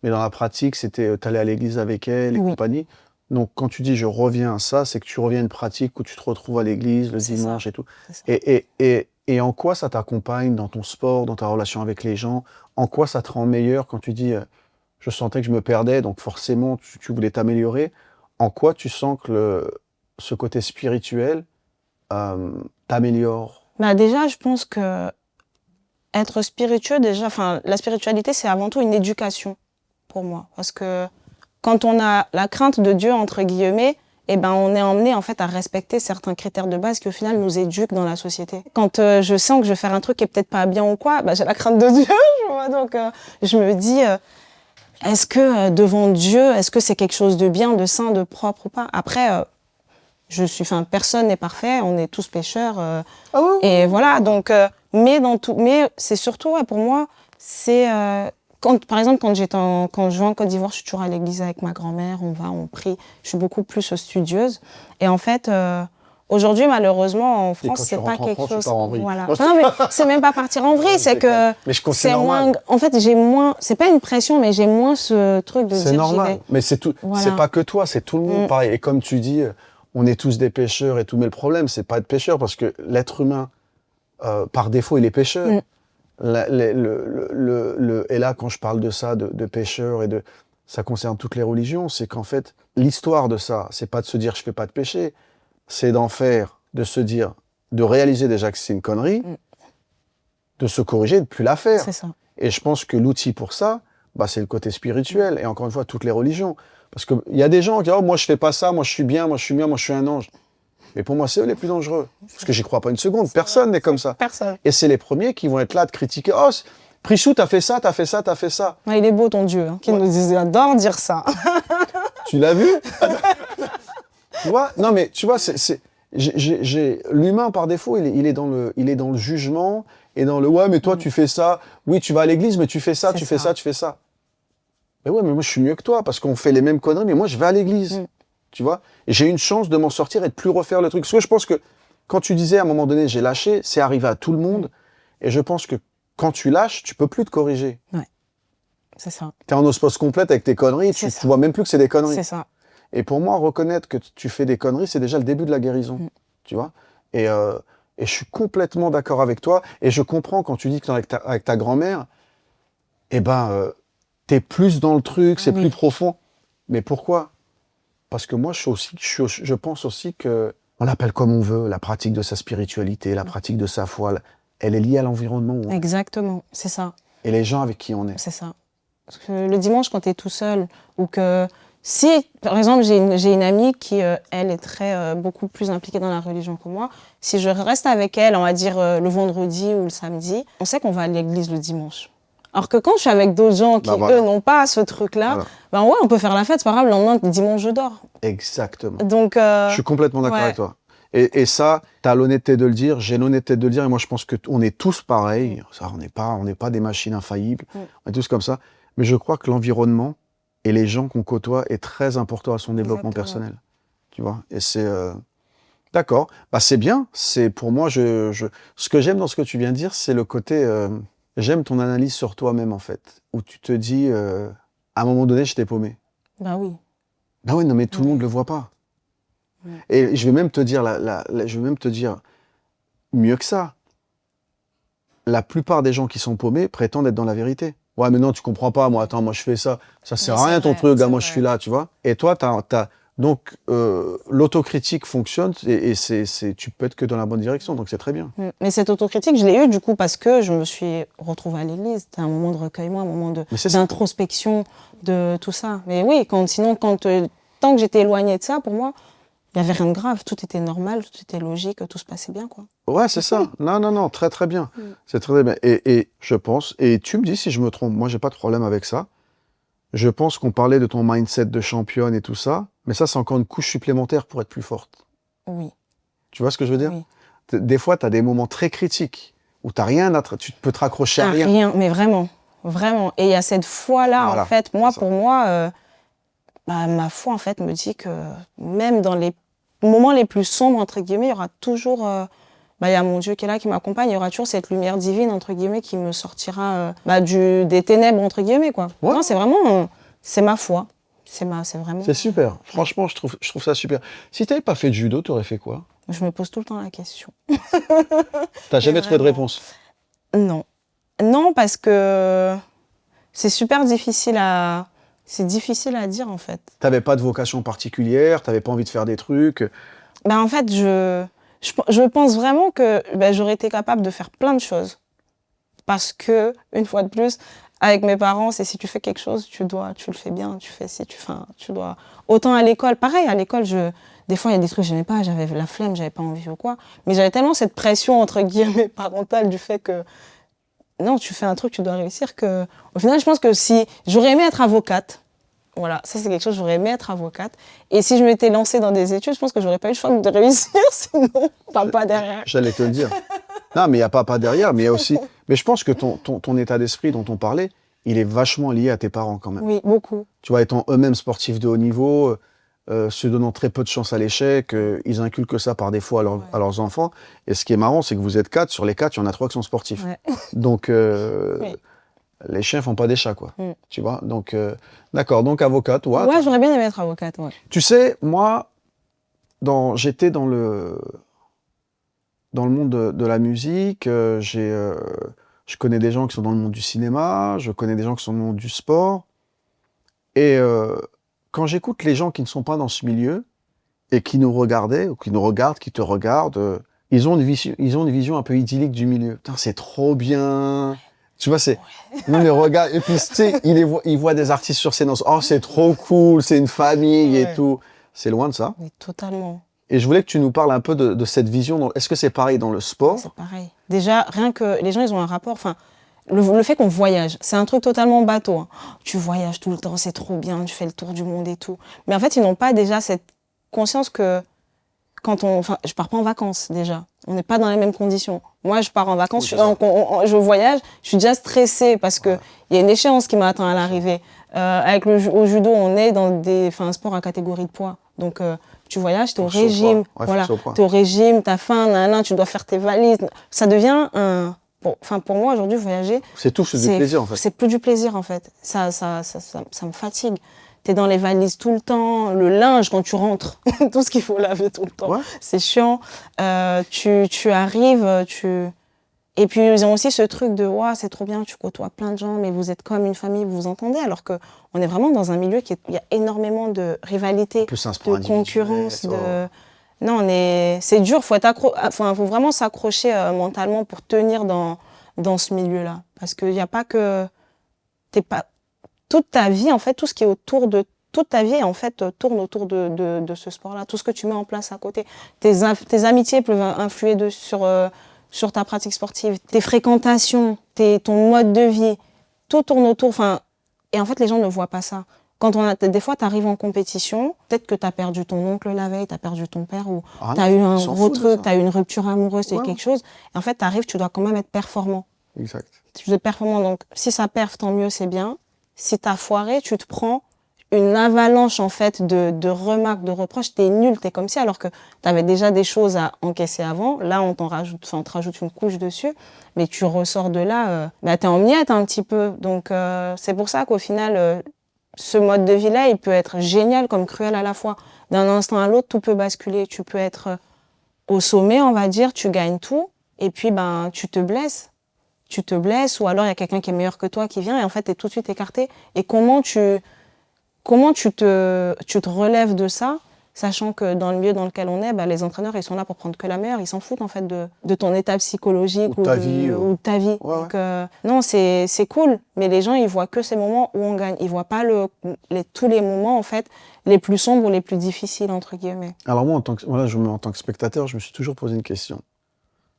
mais dans la pratique, c'était t'allais à l'église avec elle et Oui. compagnie. Donc quand tu dis je reviens à ça, c'est que tu reviens à une pratique où tu te retrouves à l'église le C'est dimanche ça. et tout. C'est ça. Et en quoi ça t'accompagne dans ton sport, dans ta relation avec les gens? En quoi ça te rend meilleur quand tu dis je sentais que je me perdais, donc forcément tu voulais t'améliorer? En quoi tu sens que ce côté spirituel t'améliore? Bah déjà, je pense que être spiritueux, déjà, la spiritualité, c'est avant tout une éducation pour moi. Parce que quand on a la crainte de Dieu, entre guillemets, eh ben, on est emmené en fait à respecter certains critères de base qui au final nous éduquent dans la société. Quand je sens que je vais faire un truc qui est peut-être pas bien ou quoi, bah, j'ai la crainte de Dieu, tu vois. Donc je me dis, est-ce que devant Dieu, est-ce que c'est quelque chose de bien, de sain, de propre ou pas? Après, personne n'est parfait, on est tous pécheurs. Ah ouais? Et voilà, donc, mais c'est surtout, ouais, pour moi, c'est, par exemple, quand je vais en Côte d'Ivoire, je suis toujours à l'église avec ma grand-mère, on prie, je suis beaucoup plus studieuse. Et en fait, aujourd'hui, malheureusement, en France, quand c'est tu pas rentres en quelque France, tu chose. pars en vrille. Voilà. Non, mais c'est même pas partir en vrille, c'est que Mais je c'est normal. moins, en fait, j'ai moins, c'est pas une pression, mais j'ai moins ce truc de dire C'est j'y normal, vais. mais c'est tout. Voilà. C'est pas que toi, c'est tout le monde pareil. Et comme tu dis, on est tous des pécheurs et tout, mais le problème, c'est pas être pécheur, parce que l'être humain, par défaut, il est pécheur. Et là, quand je parle de ça, de pécheur, ça concerne toutes les religions, c'est qu'en fait, l'histoire de ça, c'est pas de se dire je fais pas de péché, c'est d'en faire, de se dire, de réaliser déjà que c'est une connerie, de se corriger, de plus la faire. C'est ça. Et je pense que l'outil pour ça, bah, c'est le côté spirituel. Et encore une fois, toutes les religions. Parce qu'il y a des gens qui disent « Oh, moi, je fais pas ça, moi, je suis bien, moi, je suis un ange. » Mais pour moi, c'est eux les plus dangereux. Parce que j'y crois pas une seconde. Personne n'est comme ça. Personne. Et c'est les premiers qui vont être là de critiquer. « Oh, Prichou, t'as fait ça, t'as fait ça, t'as fait ça. » Ouais, il est beau ton Dieu, hein, qui nous adore dire ça. Tu l'as vu? Tu vois? Non, mais tu vois, l'humain, par défaut, il est dans le jugement et dans le « Ouais, mais toi, tu fais ça. Oui, tu vas à l'église, mais tu fais ça, C'est tu fais ça. ça, tu fais ça. » Mais ouais, mais moi, je suis mieux que toi parce qu'on fait les mêmes conneries, mais moi, je vais à l'église. Tu vois? Et j'ai une chance de m'en sortir et de plus refaire le truc. Parce que je pense que quand tu disais à un moment donné, j'ai lâché, c'est arrivé à tout le monde. Et je pense que quand tu lâches, tu peux plus te corriger. Ouais, c'est ça. Tu es en osmose complète avec tes conneries, tu vois même plus que c'est des conneries. C'est ça. Et pour moi, reconnaître que tu fais des conneries, c'est déjà le début de la guérison. Tu vois? Et je suis complètement d'accord avec toi. Et je comprends quand tu dis que t'es avec ta grand-mère, eh ben, t'es plus dans le truc, c'est plus profond. Mais pourquoi? Parce que moi, je pense aussi que, on l'appelle comme on veut, la pratique de sa spiritualité, la pratique de sa foi, elle est liée à l'environnement. Exactement, c'est ça. Et les gens avec qui on est. C'est ça. Parce que le dimanche, quand tu es tout seul, ou que si, par exemple, j'ai une amie qui, elle, est beaucoup plus impliquée dans la religion que moi, si je reste avec elle, on va dire le vendredi ou le samedi, on sait qu'on va à l'église le dimanche. Alors que quand je suis avec d'autres gens qui, eux, n'ont pas ce truc-là, ben ouais, on peut faire la fête, c'est pas grave, le lendemain, dimanche, je dors. Exactement. Donc, je suis complètement d'accord avec toi. Et ça, tu as l'honnêteté de le dire, j'ai l'honnêteté de le dire, et moi je pense qu'on est tous pareils. Ça, on n'est pas des machines infaillibles, on est tous comme ça. Mais je crois que l'environnement et les gens qu'on côtoie est très important à son développement personnel. Tu vois, et c'est... D'accord, bah, c'est bien. C'est pour moi, ce que j'aime dans ce que tu viens de dire, c'est le côté... j'aime ton analyse sur toi-même, en fait, où tu te dis, à un moment donné, j'étais paumé. Bah oui. Bah oui, non, mais tout le monde ne le voit pas. Ouais. Et je vais même te dire, je vais même te dire mieux que ça. La plupart des gens qui sont paumés prétendent être dans la vérité. Ouais, mais non, tu comprends pas, moi, attends, moi je fais ça. Ça sert Oui, à c'est rien ton vrai, truc, c'est moi je vrai. suis là, tu vois. Et toi, donc, l'autocritique fonctionne et tu peux être que dans la bonne direction, donc c'est très bien. Mais cette autocritique, je l'ai eue du coup parce que je me suis retrouvée à l'église. C'était un moment de recueillement, un moment Mais c'est ça. d'introspection, de tout ça. Mais oui, tant que j'étais éloignée de ça, pour moi, il n'y avait rien de grave. Tout était normal, tout était logique, tout se passait bien, quoi. Ouais, c'est ça. Non, non, non, très très bien. Mm. C'est très bien. Et je pense, et tu me dis si je me trompe, moi j'ai pas de problème avec ça. Je pense qu'on parlait de ton mindset de championne et tout ça, mais ça c'est encore une couche supplémentaire pour être plus forte. Oui, Tu vois ce que je veux dire? oui. Des fois, tu as des moments très critiques où tu rien tu peux te raccrocher à rien. Rien, mais vraiment, vraiment. Et il y a cette foi-là, Voilà, en fait, c'est ça. pour moi, ma foi, en fait, me dit que même dans les moments les plus sombres, entre guillemets, il y aura toujours... il y a mon Dieu qui est là, qui m'accompagne, il y aura toujours cette lumière divine, entre guillemets, qui me sortira des ténèbres, entre guillemets, quoi. Ouais. Non, c'est vraiment... c'est ma foi. C'est vraiment... C'est super. Franchement, je trouve ça super. Si tu n'avais pas fait de judo, tu aurais fait quoi? Je me pose tout le temps la question. T'as jamais trouvé de vraiment. réponse? Non. Non, parce que c'est super difficile à... C'est difficile à dire, en fait. T'avais pas de vocation particulière, t'avais pas envie de faire des trucs. En fait, je pense vraiment que j'aurais été capable de faire plein de choses. Parce que, une fois de plus, avec mes parents, c'est si tu fais quelque chose, tu le fais bien, tu dois... Autant à l'école, pareil, à l'école, des fois, il y a des trucs que j'aimais pas, j'avais la flemme, j'avais pas envie ou quoi. Mais j'avais tellement cette pression, entre guillemets, parentale du fait que, non, tu fais un truc, tu dois réussir, que, au final, je pense que si j'aurais aimé être avocate, voilà, ça c'est quelque chose, j'aurais aimé être avocate. Et si je m'étais lancée dans des études, je pense que j'aurais pas eu le choix de réussir, sinon, pas derrière. J'allais te le dire. Non, mais il n'y a pas derrière, mais il y a aussi... Mais je pense que ton état d'esprit dont on parlait, il est vachement lié à tes parents quand même. Oui, beaucoup. Tu vois, étant eux-mêmes sportifs de haut niveau, se donnant très peu de chance à l'échec, ils inculquent ça par défaut à leurs enfants. Et ce qui est marrant, c'est que vous êtes 4, sur les 4, il y en a 3 qui sont sportifs. Ouais. Donc, Oui. les chiens font pas des chats, quoi. Mm. Tu vois, donc, d'accord, donc avocate, ouais. Ouais, j'aurais bien aimé être avocate, ouais. Tu sais, moi, j'étais dans le monde de la musique, je connais des gens qui sont dans le monde du cinéma, je connais des gens qui sont dans le monde du sport. Et quand j'écoute les gens qui ne sont pas dans ce milieu et qui nous regardaient, ou qui nous regardent, qui te regardent, ils ont une vision un peu idyllique du milieu. Putain, c'est trop bien. Tu vois, c'est... Non, mais regarde, et puis, tu sais, ils voient des artistes sur scène. Oh, c'est trop cool, c'est une famille et Ouais. tout. C'est loin de ça. Oui, totalement. Et je voulais que tu nous parles un peu de cette vision. Est-ce que c'est pareil dans le sport? C'est pareil. Déjà, rien que les gens, ils ont un rapport. Enfin, le fait qu'on voyage, c'est un truc totalement bateau. Hein. Tu voyages tout le temps, c'est trop bien, tu fais le tour du monde et tout. Mais en fait, ils n'ont pas déjà cette conscience que enfin, je pars pas en vacances déjà. On n'est pas dans les mêmes conditions. Moi, je pars en vacances, Oui, c'est ça. je voyage, je suis déjà stressée parce que il y a une échéance qui m'attend à l'arrivée. Au judo, on est dans un sport à catégorie de poids. Donc, tu voyages, tu es au Faut que ce soit régime. au poids. Ouais, Voilà, faut que ce soit au tu es au régime, tu as faim, tu dois faire tes valises. Ça devient pour moi, aujourd'hui, voyager, C'est tout, c'est du plaisir en fait. c'est plus du plaisir, en fait. Ça me fatigue. Tu es dans les valises tout le temps, le linge quand tu rentres, tout ce qu'il faut laver tout le temps. Ouais. C'est chiant. Tu arrives, Et puis, ils ont aussi ce truc de « c'est trop bien, tu côtoies plein de gens, mais vous êtes comme une famille, vous vous entendez » alors qu'on est vraiment dans un milieu il y a énormément de rivalité, En plus, c'est un sport de concurrence, individuel, Non, c'est dur, faut vraiment s'accrocher mentalement pour tenir dans ce milieu-là. Parce qu'il n'y a pas que... Toute ta vie, en fait, tout ce qui est autour de... Toute ta vie, en fait, tourne autour de ce sport-là. Tout ce que tu mets en place à côté. Tes amitiés peuvent influer sur ta pratique sportive. Tes fréquentations, ton mode de vie. Tout tourne autour. Et en fait, les gens ne voient pas ça. Des fois, tu arrives en compétition, peut-être que tu as perdu ton oncle la veille, tu as perdu ton père, ou tu as eu un gros truc, tu as eu une rupture amoureuse, Ouais. quelque chose. Et en fait, tu arrives, tu dois quand même être performant. Exact. Tu dois être performant. Donc, si ça perf, tant mieux, c'est bien. Si tu as foiré, tu te prends. une avalanche en fait de remarques, de reproches. T'es nul, t'es comme si, alors que t'avais déjà des choses à encaisser avant. Là, on te rajoute une couche dessus, mais tu ressors de là, t'es en miettes un petit peu. Donc c'est pour ça qu'au final, ce mode de vie-là, il peut être génial comme cruel à la fois. D'un instant à l'autre, tout peut basculer. Tu peux être au sommet, on va dire, tu gagnes tout, et puis tu te blesses. Tu te blesses, ou alors il y a quelqu'un qui est meilleur que toi qui vient, et en fait, t'es tout de suite écarté. Et comment tu te relèves de ça, sachant que dans le milieu dans lequel on est, les entraîneurs, ils sont là pour prendre que la meilleure, ils s'en foutent en fait de ton état psychologique Ou de ta vie. ou de ta vie. Ouais, Donc, non, c'est cool, mais les gens, ils voient que ces moments où on gagne. Ils voient pas tous les moments, en fait, les plus sombres ou les plus difficiles, entre guillemets. Alors moi, en tant que spectateur, je me suis toujours posé une question.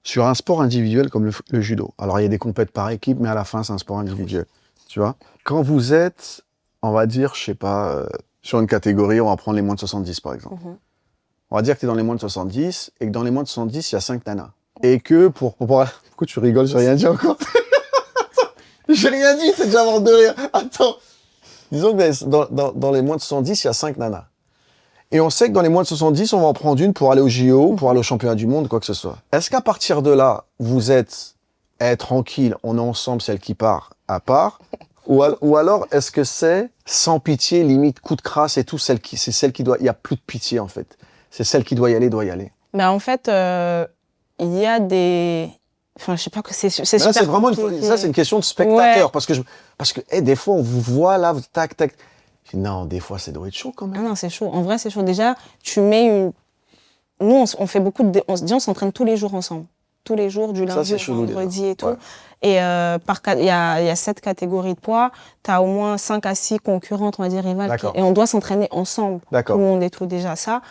Sur un sport individuel comme le judo, alors il y a des compètes par équipe, mais à la fin, c'est un sport individuel. Tu vois, quand vous êtes, on va dire, je sais pas, sur une catégorie, on va prendre les moins de 70 par exemple. On va dire que tu es dans les moins de 70 et que dans les moins de 70, il y a 5 nanas. Et que pourquoi tu rigoles, j'ai rien dit encore. J'ai rien dit, c'est déjà mort de rire. Attends. Disons que dans les moins de 70, il y a 5 nanas. Et on sait que dans les moins de 70, on va en prendre une pour aller au JO, pour aller au championnat du monde, quoi que ce soit. Est-ce qu'à partir de là, vous êtes tranquille, on est ensemble, celle qui part, à part, ou alors est-ce que c'est sans pitié, limite coup de crasse et tout, c'est celle qui doit, il y a plus de pitié en fait. C'est celle qui doit y aller, doit y aller. En fait, il y a des, enfin je sais pas que c'est Là, super c'est vraiment compliqué. ça, c'est une question de spectateur, Ouais. parce que des fois on vous voit là, tac tac. Non, des fois ça doit être chaud quand même. Ah non, c'est chaud. En vrai, c'est chaud. Déjà, tu mets une. Nous, on fait beaucoup de. On s'entraîne tous les jours ensemble. Tous les jours, du lundi c'est au chelou, vendredi déjà. et tout. Ouais. Et il y a 7 catégories de poids. Tu as au moins 5 à 6 concurrentes, on va dire, rivales. D'accord. Et on doit s'entraîner ensemble. D'accord. Tout le monde et tout, déjà ça.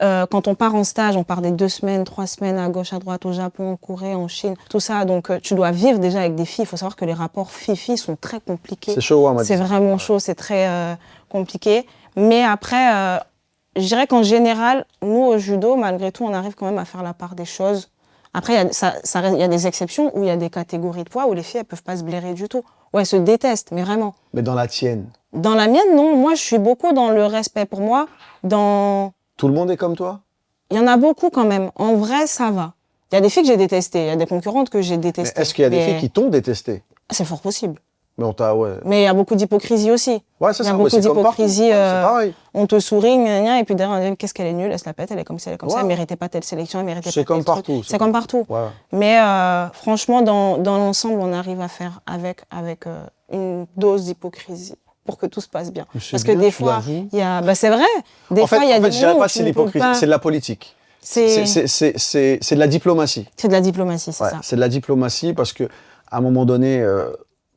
Quand on part en stage, on part des 2 semaines, 3 semaines à gauche, à droite, au Japon, en Corée, en Chine, tout ça. Donc, tu dois vivre déjà avec des filles. Il faut savoir que les rapports filles-filles sont très compliqués. C'est chaud, on m'a dit. C'est vraiment chaud, c'est très compliqué. Mais après, je dirais qu'en général, nous, au judo, malgré tout, on arrive quand même à faire la part des choses. Après, il y a des exceptions où il y a des catégories de poids où les filles, elles peuvent pas se blairer du tout. Ouais, elles se détestent, mais vraiment. Mais dans la tienne, Dans la mienne, non. Moi, je suis beaucoup dans le respect. Pour moi, tout le monde est comme toi? il y en a beaucoup quand même. En vrai, ça va. Il y a des filles que j'ai détestées. Il y a des concurrentes que j'ai Mais détestées. est-ce qu'il y a des filles qui t'ont détesté? C'est fort possible. Mais on t'a, ouais. Mais il y a beaucoup d'hypocrisie aussi. Ouais, c'est Il y a ça, beaucoup ouais, c'est comme partout. d'hypocrisie. Ouais, c'est pareil. On te sourit, gna, gna, et puis derrière, on dit qu'est-ce qu'elle est nulle, elle se la pète, elle est comme ça, elle est comme ça, elle Ouais. méritait pas telle sélection, elle méritait pas C'est tel comme truc. partout. C'est comme partout. Ouais. Mais franchement, dans l'ensemble, on arrive à faire avec une dose d'hypocrisie pour que tout se passe bien. Mais c'est Parce que bien, des tu fois, l'avoues. il y a, c'est vrai, des En fait, fois, il y a des je dirais moments pas où que c'est tu ne peux l'hypocrisie, pas. c'est de la politique. C'est de la diplomatie. C'est de la diplomatie, c'est Ouais, ça. c'est de la diplomatie parce que à un moment donné,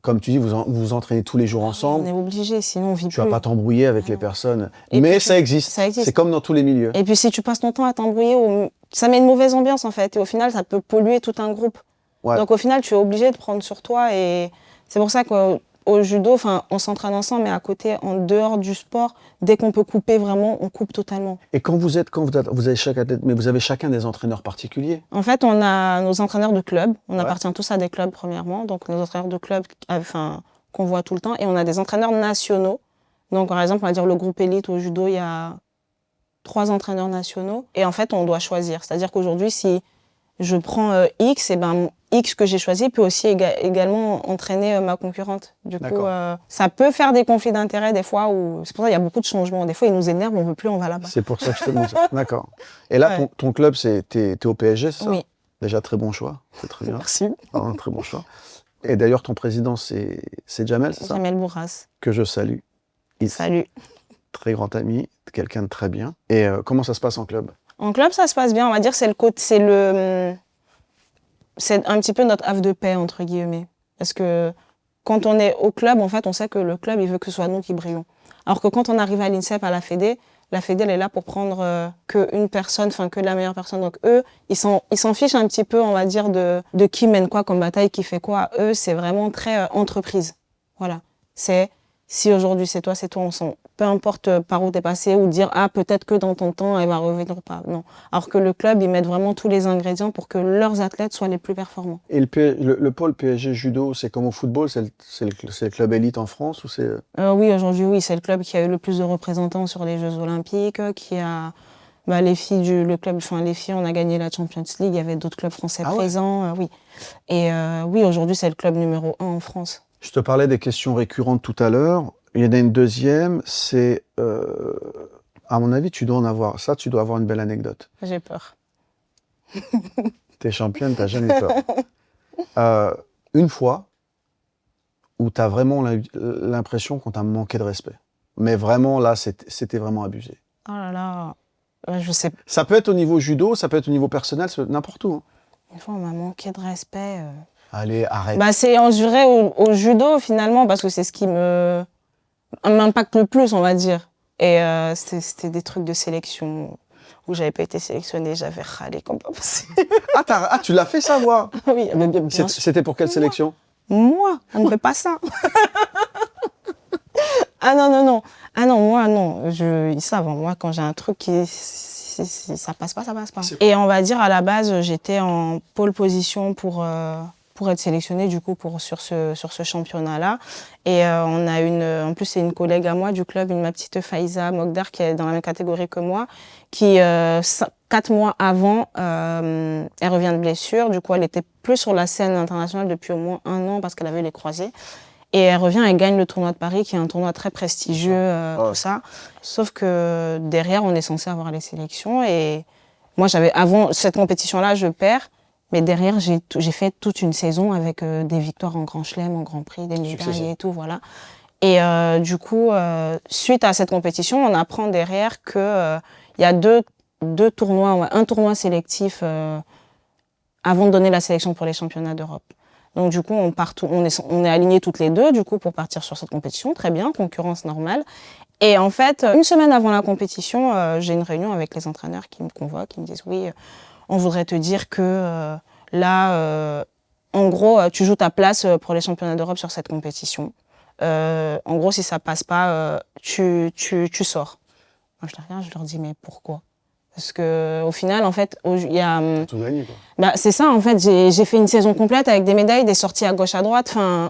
comme tu dis, vous vous entraînez tous les jours On ensemble. est obligé, sinon on vit Tu plus. vas pas t'embrouiller avec les personnes. Et Mais puis, ça existe. ça existe. C'est comme dans tous les milieux. Et puis si tu passes ton temps à t'embrouiller, ça met une mauvaise ambiance en fait. Et au final, ça peut polluer tout un groupe. Ouais. Donc au final, tu es obligé de prendre sur toi. Et c'est pour ça qu'au judo, on s'entraîne ensemble, mais à côté, en dehors du sport, dès qu'on peut couper vraiment, on coupe totalement. Et quand vous avez chacun des entraîneurs particuliers. En fait, on a nos entraîneurs de club. On Ouais. appartient tous à des clubs, premièrement. Donc nos entraîneurs de club qu'on voit tout le temps. Et on a des entraîneurs nationaux. Donc par exemple, on va dire le groupe élite au judo, il y a 3 entraîneurs nationaux. Et en fait, on doit choisir. C'est-à-dire qu'aujourd'hui, si je prends X, et X que j'ai choisi peut aussi également entraîner ma concurrente. Du coup, D'accord. ça peut faire des conflits d'intérêts des fois. C'est pour ça qu'il y a beaucoup de changements. Des fois, ils nous énervent, on veut plus, on va là-bas. C'est pour ça que je te demande ça. D'accord. Et là, Ouais. ton club, t'es au PSG, c'est ça? Oui. Déjà, très bon choix. C'est très bien. Merci. Un très bon choix. Et d'ailleurs, ton président, c'est Jamel, c'est ça? Jamel Bourras. Que je salue. Salut. Très grand ami, quelqu'un de très bien. Et comment ça se passe en club? En club, ça se passe bien. On va dire que c'est un petit peu notre havre de paix, entre guillemets. Parce que quand on est au club, en fait, on sait que le club, il veut que ce soit nous qui brillons. Alors que quand on arrive à l'INSEP, à la Fédé, elle est là pour prendre qu'une personne, enfin que la meilleure personne. Donc eux, ils s'en fichent un petit peu, on va dire, de qui mène quoi comme bataille, qui fait quoi. Eux, c'est vraiment très entreprise. Voilà. Si aujourd'hui c'est toi, peu importe par où tu es passé, ou dire ah peut-être que dans ton temps elle va revenir ou pas. Non. Alors que le club, ils mettent vraiment tous les ingrédients pour que leurs athlètes soient les plus performants. Et le pôle PSG Judo, c'est comme au football, c'est le club élite en France ou c'est... Oui, aujourd'hui, oui, c'est le club qui a eu le plus de représentants sur les Jeux Olympiques, qui a les filles le club, enfin les filles, on a gagné la Champions League, il y avait d'autres clubs français Ah ouais. présents, oui. Et oui, aujourd'hui, c'est le club numéro 1 en France. Je te parlais des questions récurrentes tout à l'heure. Il y en a une deuxième, c'est, à mon avis, tu dois en avoir. Ça, tu dois avoir une belle anecdote. J'ai peur. T'es championne, t'as jamais eu peur. Une fois où t'as vraiment l'impression qu'on t'a manqué de respect. Mais vraiment, là, c'était vraiment abusé. Oh là là, je sais. Ça peut être au niveau judo, ça peut être au niveau personnel, ça peut être n'importe où. Hein. Une fois, on m'a manqué de respect. Allez, arrête. C'est en juré au judo, finalement, parce que c'est ce qui m'impacte le plus, on va dire. Et c'était des trucs de sélection où j'avais pas été sélectionnée, j'avais râlé comme pas possible. Tu l'as fait savoir. Oui, mais bien sûr. C'était pour quelle sélection? Moi, on ne fait pas ça. Ah non. Ah non, moi, non. Ils savent, moi, quand j'ai un truc qui... ça passe pas, ça passe pas. Et on va dire, à la base, j'étais en pole position pour être sélectionnée, du coup, sur ce championnat-là. Et on a en plus, c'est une collègue à moi du club, ma petite Faiza Mogdar, qui est dans la même catégorie que moi, qui, 4 mois avant, elle revient de blessure. Du coup, elle était plus sur la scène internationale depuis au moins 1 an parce qu'elle avait les croisés. Et elle revient, elle gagne le tournoi de Paris, qui est un tournoi très prestigieux, tout ça. Sauf que derrière, on est censé avoir les sélections. Et moi, avant cette compétition-là, je perds. Mais derrière, j'ai fait toute une saison avec des victoires en Grand Chelem, en Grand Prix, des médailles et tout, voilà. Et du coup, suite à cette compétition, on apprend derrière que il y a deux tournois, un tournoi sélectif avant de donner la sélection pour les championnats d'Europe. Donc du coup, on est alignés toutes les deux, du coup, pour partir sur cette compétition. Très bien, concurrence normale. Et en fait, une semaine avant la compétition, j'ai une réunion avec les entraîneurs qui me convoquent, qui me disent oui, on voudrait te dire que là, en gros, tu joues ta place pour les championnats d'Europe sur cette compétition. En gros, si ça passe pas, tu sors. Moi, je les regarde, je leur dis mais pourquoi? Parce que au final, en fait, il y a. T'as tout gagné, quoi. C'est ça, en fait, j'ai fait une saison complète avec des médailles, des sorties à gauche, à droite. Enfin,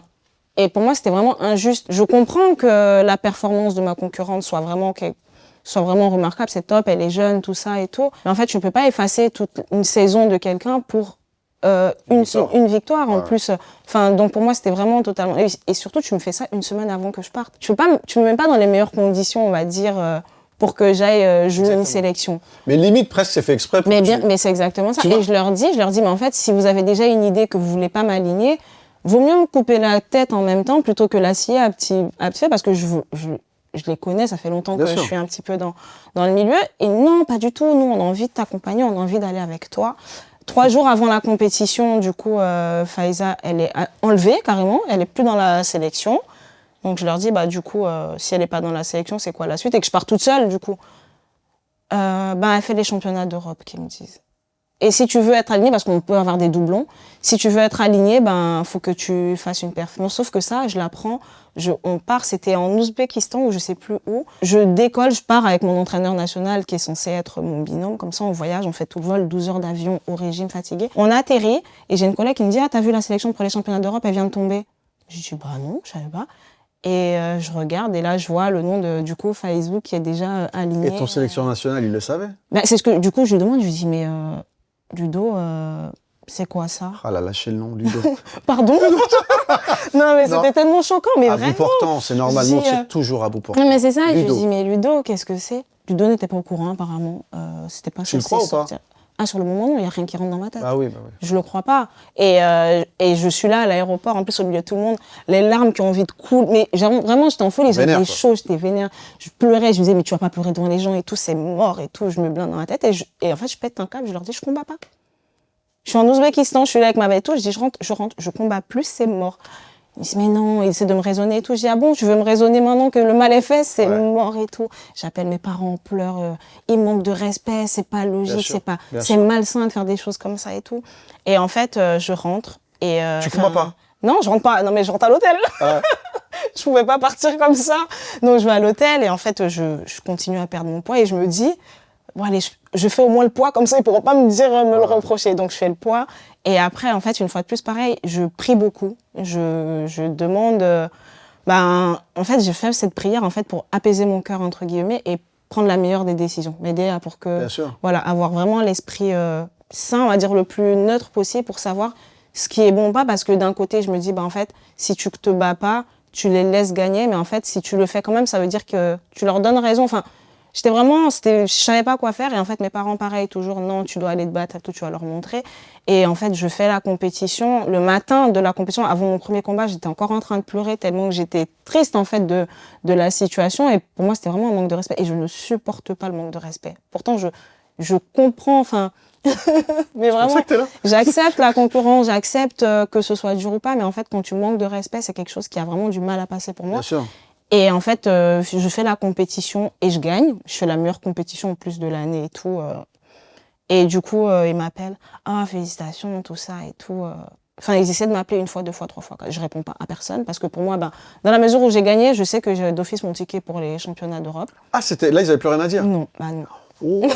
et pour moi, c'était vraiment injuste. Je comprends que la performance de ma concurrente soit vraiment remarquable, c'est top, elle est jeune, tout ça et tout. Mais en fait, tu ne peux pas effacer toute une saison de quelqu'un pour une victoire en plus. Enfin, donc pour moi, c'était vraiment totalement... Et surtout, tu me fais ça une semaine avant que je parte. Tu me mets pas dans les meilleures conditions, on va dire, pour que j'aille jouer une sélection. Mais limite, presque, c'est fait exprès. Mais c'est exactement ça. Et je leur dis, mais en fait, si vous avez déjà une idée que vous voulez pas m'aligner, vaut mieux me couper la tête en même temps plutôt que l'acier à petit fait, parce que je les connais, ça fait longtemps que je suis un petit peu dans le milieu. Et non, pas du tout. Nous, on a envie de t'accompagner, on a envie d'aller avec toi. 3 jours avant la compétition, du coup, Faiza, elle est enlevée carrément. Elle est plus dans la sélection. Donc, je leur dis, du coup, si elle n'est pas dans la sélection, c'est quoi la suite? Et que je pars toute seule, du coup. Elle fait les championnats d'Europe, qu'ils me disent. Et si tu veux être aligné, parce qu'on peut avoir des doublons, si tu veux être aligné, faut que tu fasses une performance. Sauf que ça, je l'apprends, on part, c'était en Ouzbékistan ou je sais plus où. Je décolle, je pars avec mon entraîneur national qui est censé être mon binôme. Comme ça, on voyage, on fait tout le vol, 12 heures d'avion au régime, fatigué. On atterrit et j'ai une collègue qui me dit « Ah, t'as vu la sélection pour les championnats d'Europe, elle vient de tomber ?» Je dis « Bah non, je savais pas. » Et je regarde et là, je vois le nom de, du coup, Faizou qui est déjà aligné. Et ton sélectionneur national, il le savait? C'est ce que, du coup, je lui demande, je lui dis « Mais Ludo, c'est quoi ça ?» Ah là, lâchez le nom, Ludo. Pardon. Non, mais c'était tellement choquant, mais à vraiment. bout portant, c'est normal, nous, c'est toujours à bout portant. Non, mais c'est ça, Ludo. je lui dis, mais Ludo, qu'est-ce que c'est? Ludo n'était pas au courant, apparemment. C'était pas Tu le crois ou pas? Ah, sur le moment, non, il n'y a rien qui rentre dans ma tête. Ah oui, Je le crois pas. Et je suis là à l'aéroport, en plus, au milieu de tout le monde, les larmes qui ont envie de couler. Mais vraiment, j'étais en folie, j'étais chaud, j'étais vénère. Je pleurais, je me disais, mais tu vas pas pleurer devant les gens et tout, c'est mort et tout. Je me blinde dans ma tête. Et en fait, je pète un câble, je leur dis, je combats pas. Je suis en Ouzbékistan, je suis là avec ma bête et tout, je dis, je rentre, je combats plus, c'est mort. Ils disent, mais non, ils essaient de me raisonner et tout. Je dis, ah bon, tu veux me raisonner maintenant que le mal est fait, c'est mort et tout. J'appelle mes parents en pleurs, ils manquent de respect, c'est pas logique, c'est malsain de faire des choses comme ça et tout. Et en fait, je rentre et... tu combats pas? Non, je rentre pas, non mais je rentre à l'hôtel. je pouvais pas partir comme ça. Donc je vais à l'hôtel et en fait je continue à perdre mon poids et je me dis bon allez, je fais au moins le poids comme ça ils pourront pas me dire me le reprocher. Donc je fais le poids et après en fait une fois de plus pareil, je prie beaucoup. Je demande en fait j'ai fait cette prière en fait pour apaiser mon cœur entre guillemets et prendre la meilleure des décisions, m'aider pour que Bien sûr. voilà, avoir vraiment l'esprit sain, on va dire le plus neutre possible pour savoir ce qui est bon ou pas parce que d'un côté je me dis en fait si tu te bats pas tu les laisses gagner mais en fait si tu le fais quand même ça veut dire que tu leur donnes raison. Enfin je savais pas quoi faire et en fait mes parents pareil toujours non tu dois aller te battre tout tu vas leur montrer et en fait je fais la compétition le matin de la compétition avant mon premier combat j'étais encore en train de pleurer tellement que j'étais triste en fait de la situation et pour moi c'était vraiment un manque de respect et je ne supporte pas le manque de respect pourtant je comprends enfin mais vraiment C'est pour ça que t'es là. j'accepte la concurrence j'accepte que ce soit dur ou pas mais en fait quand tu manques de respect c'est quelque chose qui a vraiment du mal à passer pour moi. Bien sûr. Et en fait, je fais la compétition et je gagne. Je fais la meilleure compétition en plus de l'année et tout. Et du coup, ils m'appellent. Ah, félicitations, tout ça et tout. Enfin, ils essaient de m'appeler une fois, deux fois, trois fois. Je réponds pas à personne parce que pour moi, dans la mesure où j'ai gagné, je sais que j'ai d'office mon ticket pour les championnats d'Europe. Ah, là, ils avaient plus rien à dire. Non, non. Oh,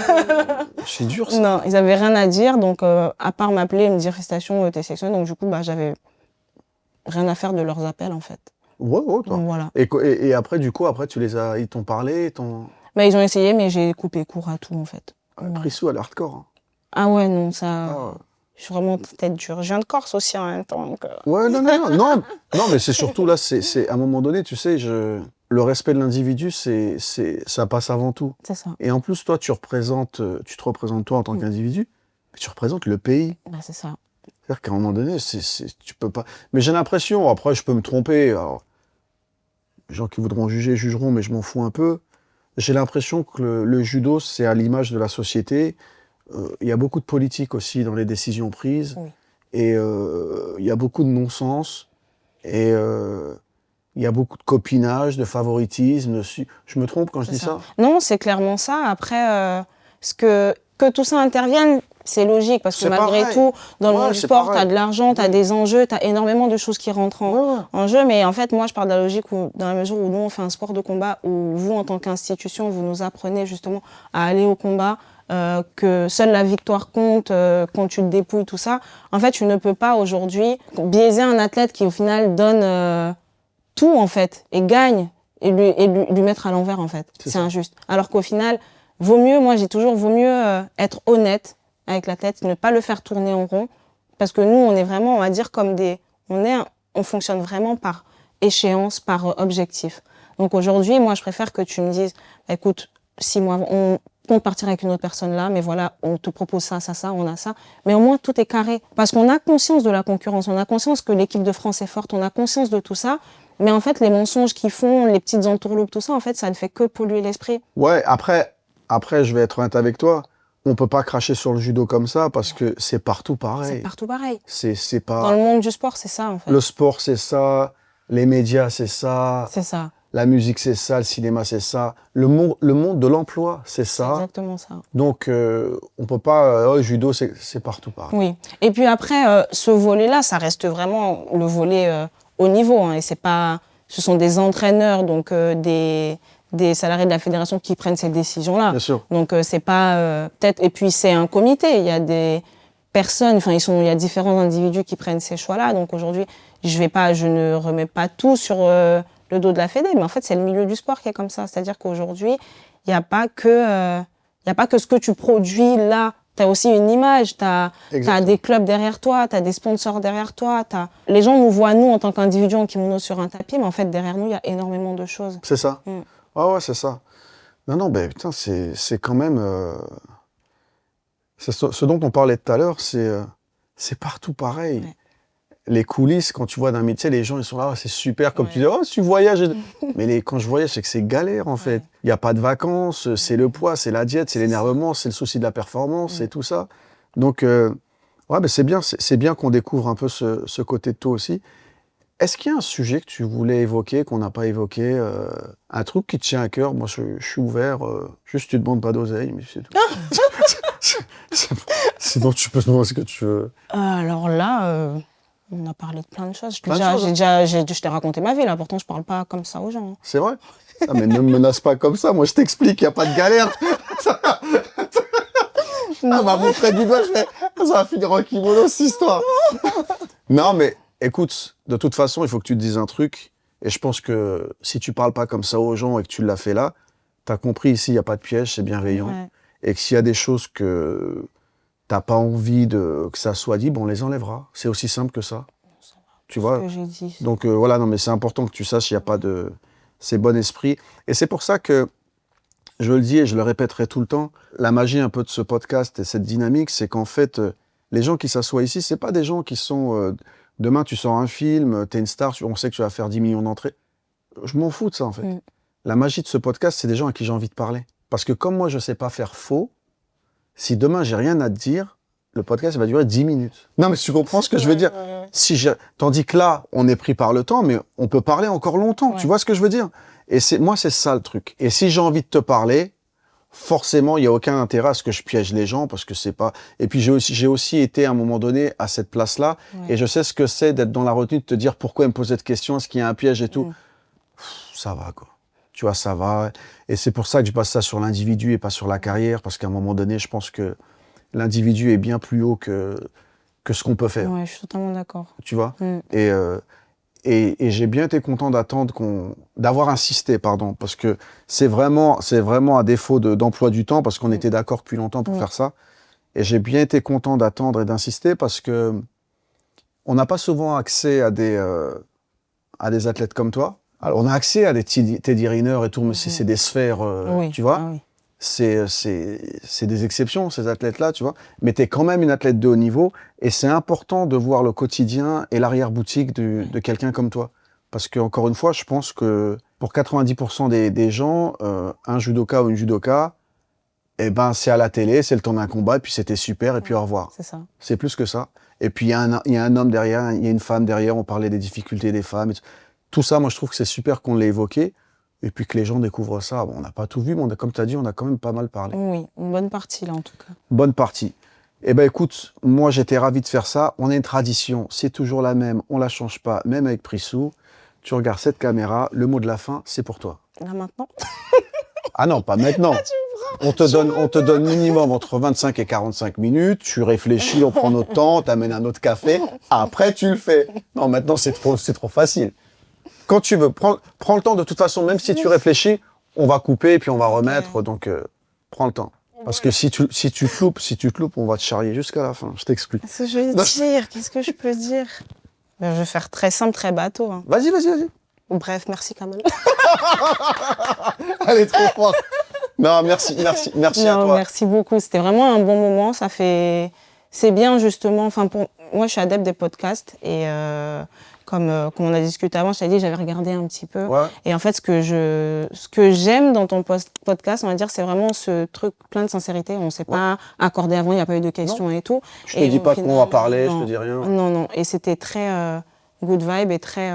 c'est dur ça. Non, ils avaient rien à dire. Donc, à part m'appeler et me dire félicitations, t'es sélectionné. Donc, du coup, j'avais rien à faire de leurs appels en fait. Ouais, toi. Donc, voilà. Et après, du coup, ils t'ont parlé, Ils ont essayé, mais j'ai coupé court à tout en fait. Prissou à l'hardcore. Hein. Ah ouais, non, ça. Ah. Je suis vraiment tête dure. Je viens de Corse aussi en même temps. Donc, Ouais, non, mais c'est surtout là, c'est à un moment donné, tu sais, le respect de l'individu, ça passe avant tout. c'est ça. Et en plus, toi, tu te représentes toi en tant qu'individu, mais tu représentes le pays. C'est ça. C'est-à-dire qu'à un moment donné, tu peux pas. Mais j'ai l'impression, après, je peux me tromper. Alors, les gens qui voudront juger jugeront, mais je m'en fous un peu. J'ai l'impression que le judo, c'est à l'image de la société. Il y a beaucoup de politique aussi dans les décisions prises. Oui. Et il y a beaucoup de non-sens. Et il y a beaucoup de copinage, de favoritisme. Je me trompe quand je dis ça? Non, c'est clairement ça. Après, que tout ça intervienne, c'est logique. Parce que C'est malgré pareil. tout, dans le Ouais, monde du c'est sport, pareil. tu as de l'argent, tu as des enjeux, tu as énormément de choses qui rentrent Ouais. en jeu. Mais en fait, moi, je parle de la logique où, dans la mesure où nous, on fait un sport de combat, où vous, en tant qu'institution, vous nous apprenez justement à aller au combat, que seule la victoire compte, quand tu te dépouilles, tout ça. En fait, tu ne peux pas aujourd'hui biaiser un athlète qui, au final, donne tout, en fait, et gagne, et lui mettre à l'envers, en fait. C'est injuste. Alors qu'au final, vaut mieux être honnête avec l'athlète, ne pas le faire tourner en rond, parce que nous, on est vraiment, on va dire, on fonctionne vraiment par échéance, par objectif. Donc aujourd'hui, moi, je préfère que tu me dises, écoute, 6 mois, on compte partir avec une autre personne là, mais voilà, on te propose ça, on a ça. Mais au moins, tout est carré. Parce qu'on a conscience de la concurrence, on a conscience que l'équipe de France est forte, on a conscience de tout ça. Mais en fait, les mensonges qu'ils font, les petites entourloupes, tout ça, en fait, ça ne fait que polluer l'esprit. Ouais, après, je vais être honnête avec toi. On peut pas cracher sur le judo comme ça parce que c'est partout pareil. C'est partout pareil. C'est pas... Dans le monde du sport, c'est ça, en fait. Le sport, c'est ça. Les médias, c'est ça. C'est ça. La musique, c'est ça. Le cinéma, c'est ça. Le monde de l'emploi, c'est C'est ça. exactement ça. Donc, on peut pas... le judo, c'est partout pareil. Oui. Et puis après, ce volet-là, ça reste vraiment le volet haut niveau. Hein, et c'est pas... Ce sont des entraîneurs, donc des salariés de la fédération qui prennent ces décisions-là. Bien sûr. Donc c'est pas peut-être. Et puis c'est un comité. Il y a des personnes. Enfin, il y a différents individus qui prennent ces choix-là. Donc aujourd'hui, je ne remets pas tout sur le dos de la fédé. Mais en fait, c'est le milieu du sport qui est comme ça. C'est-à-dire qu'aujourd'hui, il n'y a pas que ce que tu produis là. Tu as aussi une image, tu as des clubs derrière toi, tu as des sponsors derrière toi. Les gens nous voient, nous, en tant qu'individus en kimono sur un tapis, mais en fait, derrière nous, il y a énormément de choses. C'est ça. Ouais, c'est ça. Non, ben putain, c'est quand même... ce dont on parlait tout à l'heure, c'est partout pareil. Ouais. Les coulisses, quand tu vois d'un métier, les gens, ils sont là, c'est super, comme tu dis, oh, tu voyages. Mais quand je voyage, c'est que c'est galère, en fait. Il n'y a pas de vacances, c'est le poids, c'est la diète, c'est l'énervement, c'est le souci de la performance, c'est tout ça. Donc, ben c'est bien qu'on découvre un peu ce côté de toi aussi. Est-ce qu'il y a un sujet que tu voulais évoquer, qu'on n'a pas évoqué, un truc qui te tient à cœur? Moi, je suis ouvert, juste tu ne demandes pas d'oseille, mais c'est tout. Sinon, tu peux demander ce que tu veux. Alors là... On a parlé de plein de choses. Plein de choses, Je t'ai raconté ma vie, là. Pourtant, je parle pas comme ça aux gens. Hein. C'est vrai? Ah, mais ne me menace pas comme ça, moi je t'explique, il n'y a pas de galère. Ah, m'a montré du doigt, je fais, ça va finir en kimono, cette histoire. Non, mais écoute, de toute façon, il faut que tu te dises un truc. Et je pense que si tu parles pas comme ça aux gens et que tu l'as fait là, tu as compris ici, il n'y a pas de piège, c'est bienveillant. Ouais. Et que s'il y a des choses que t'as pas envie que ça soit dit, bon, on les enlèvera. C'est aussi simple que ça. Tu vois? Que j'ai dit. Donc voilà, non, mais c'est important que tu saches, il n'y a pas de... C'est bon esprit. Et c'est pour ça que, je le dis et je le répéterai tout le temps, la magie un peu de ce podcast et cette dynamique, c'est qu'en fait, les gens qui s'assoient ici, c'est pas des gens qui sont... demain, tu sors un film, t'es une star, on sait que tu vas faire 10 millions d'entrées. Je m'en fous de ça, en fait. La magie de ce podcast, c'est des gens à qui j'ai envie de parler. Parce que comme moi, je sais pas faire faux, si demain, j'ai rien à te dire, le podcast va durer 10 minutes. Non, mais tu comprends ce que je veux dire? Tandis que là, on est pris par le temps, mais on peut parler encore longtemps. Tu vois ce que je veux dire? Et moi, c'est ça le truc. Et si j'ai envie de te parler, forcément, il n'y a aucun intérêt à ce que je piège les gens parce que c'est pas... Et puis, j'ai aussi été à un moment donné à cette place-là et je sais ce que c'est d'être dans la retenue, de te dire pourquoi elle me pose cette question, est-ce qu'il y a un piège et tout. Ça va, quoi. Tu vois, ça va. Et c'est pour ça que je passe ça sur l'individu et pas sur la carrière parce qu'à un moment donné, je pense que l'individu est bien plus haut que ce qu'on peut faire. Ouais, je suis totalement d'accord. Tu vois? Et j'ai bien été content d'avoir insisté, pardon, parce que c'est vraiment à défaut d'emploi du temps, parce qu'on était d'accord depuis longtemps pour faire ça. Et j'ai bien été content d'attendre et d'insister parce que on n'a pas souvent accès à des athlètes comme toi. Alors, on a accès à des Teddy Riner et tout, mais c'est des sphères, tu vois? Ah oui. C'est des exceptions, ces athlètes-là, tu vois. Mais tu es quand même une athlète de haut niveau et c'est important de voir le quotidien et l'arrière-boutique de quelqu'un comme toi. Parce que, encore une fois, je pense que pour 90% des gens, un judoka ou une judoka, eh ben, c'est à la télé, c'est le temps d'un combat, et puis c'était super, et puis au revoir. C'est ça. C'est plus que ça. Et puis il y a un homme derrière, il y a une femme derrière, on parlait des difficultés des femmes. Tout ça, moi, je trouve que c'est super qu'on l'ait évoqué. Et puis que les gens découvrent ça. Bon, on n'a pas tout vu, mais comme tu as dit, on a quand même pas mal parlé. Oui, une bonne partie là en tout cas. Bonne partie. Eh bien écoute, moi j'étais ravi de faire ça. On a une tradition, c'est toujours la même, on la change pas, même avec Prissou. Tu regardes cette caméra, le mot de la fin, c'est pour toi. Là maintenant? Ah non, pas maintenant. On te donne minimum entre 25 et 45 minutes, tu réfléchis, on prend notre temps, t'amènes un autre café, après tu le fais. Non, maintenant c'est trop facile. Quand tu veux, prends le temps de toute façon, même si tu réfléchis, on va couper et puis on va remettre, donc prends le temps. Parce que si tu te loupes, on va te charrier jusqu'à la fin, je t'explique. Qu'est-ce que je vais dire? Qu'est-ce que je peux dire? Je vais faire très simple, très bateau. Hein. Vas-y. Bref, merci Kamal. Elle est trop forte. Non, merci à toi. Merci beaucoup, c'était vraiment un bon moment, c'est bien justement, enfin moi je suis adepte des podcasts et comme on a discuté avant, je t'ai dit j'avais regardé un petit peu et en fait ce que j'aime dans ton podcast, on va dire, c'est vraiment ce truc plein de sincérité, on s'est pas accordé avant, il n'y a pas eu de questions et tout. Je te dis pas qu'on va parler, je te dis rien. Non, et c'était très good vibe et très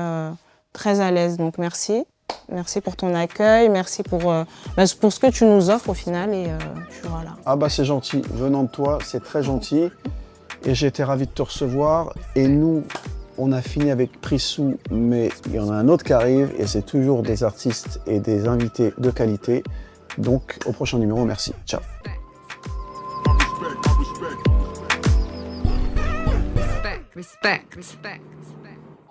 à l'aise, donc merci. Merci pour ton accueil, merci pour ce que tu nous offres au final et puis voilà. Ah bah c'est gentil, venant de toi, c'est très gentil et j'ai été ravi de te recevoir et nous, on a fini avec Prissou, mais il y en a un autre qui arrive et c'est toujours des artistes et des invités de qualité. Donc au prochain numéro, merci. Ciao. Respect.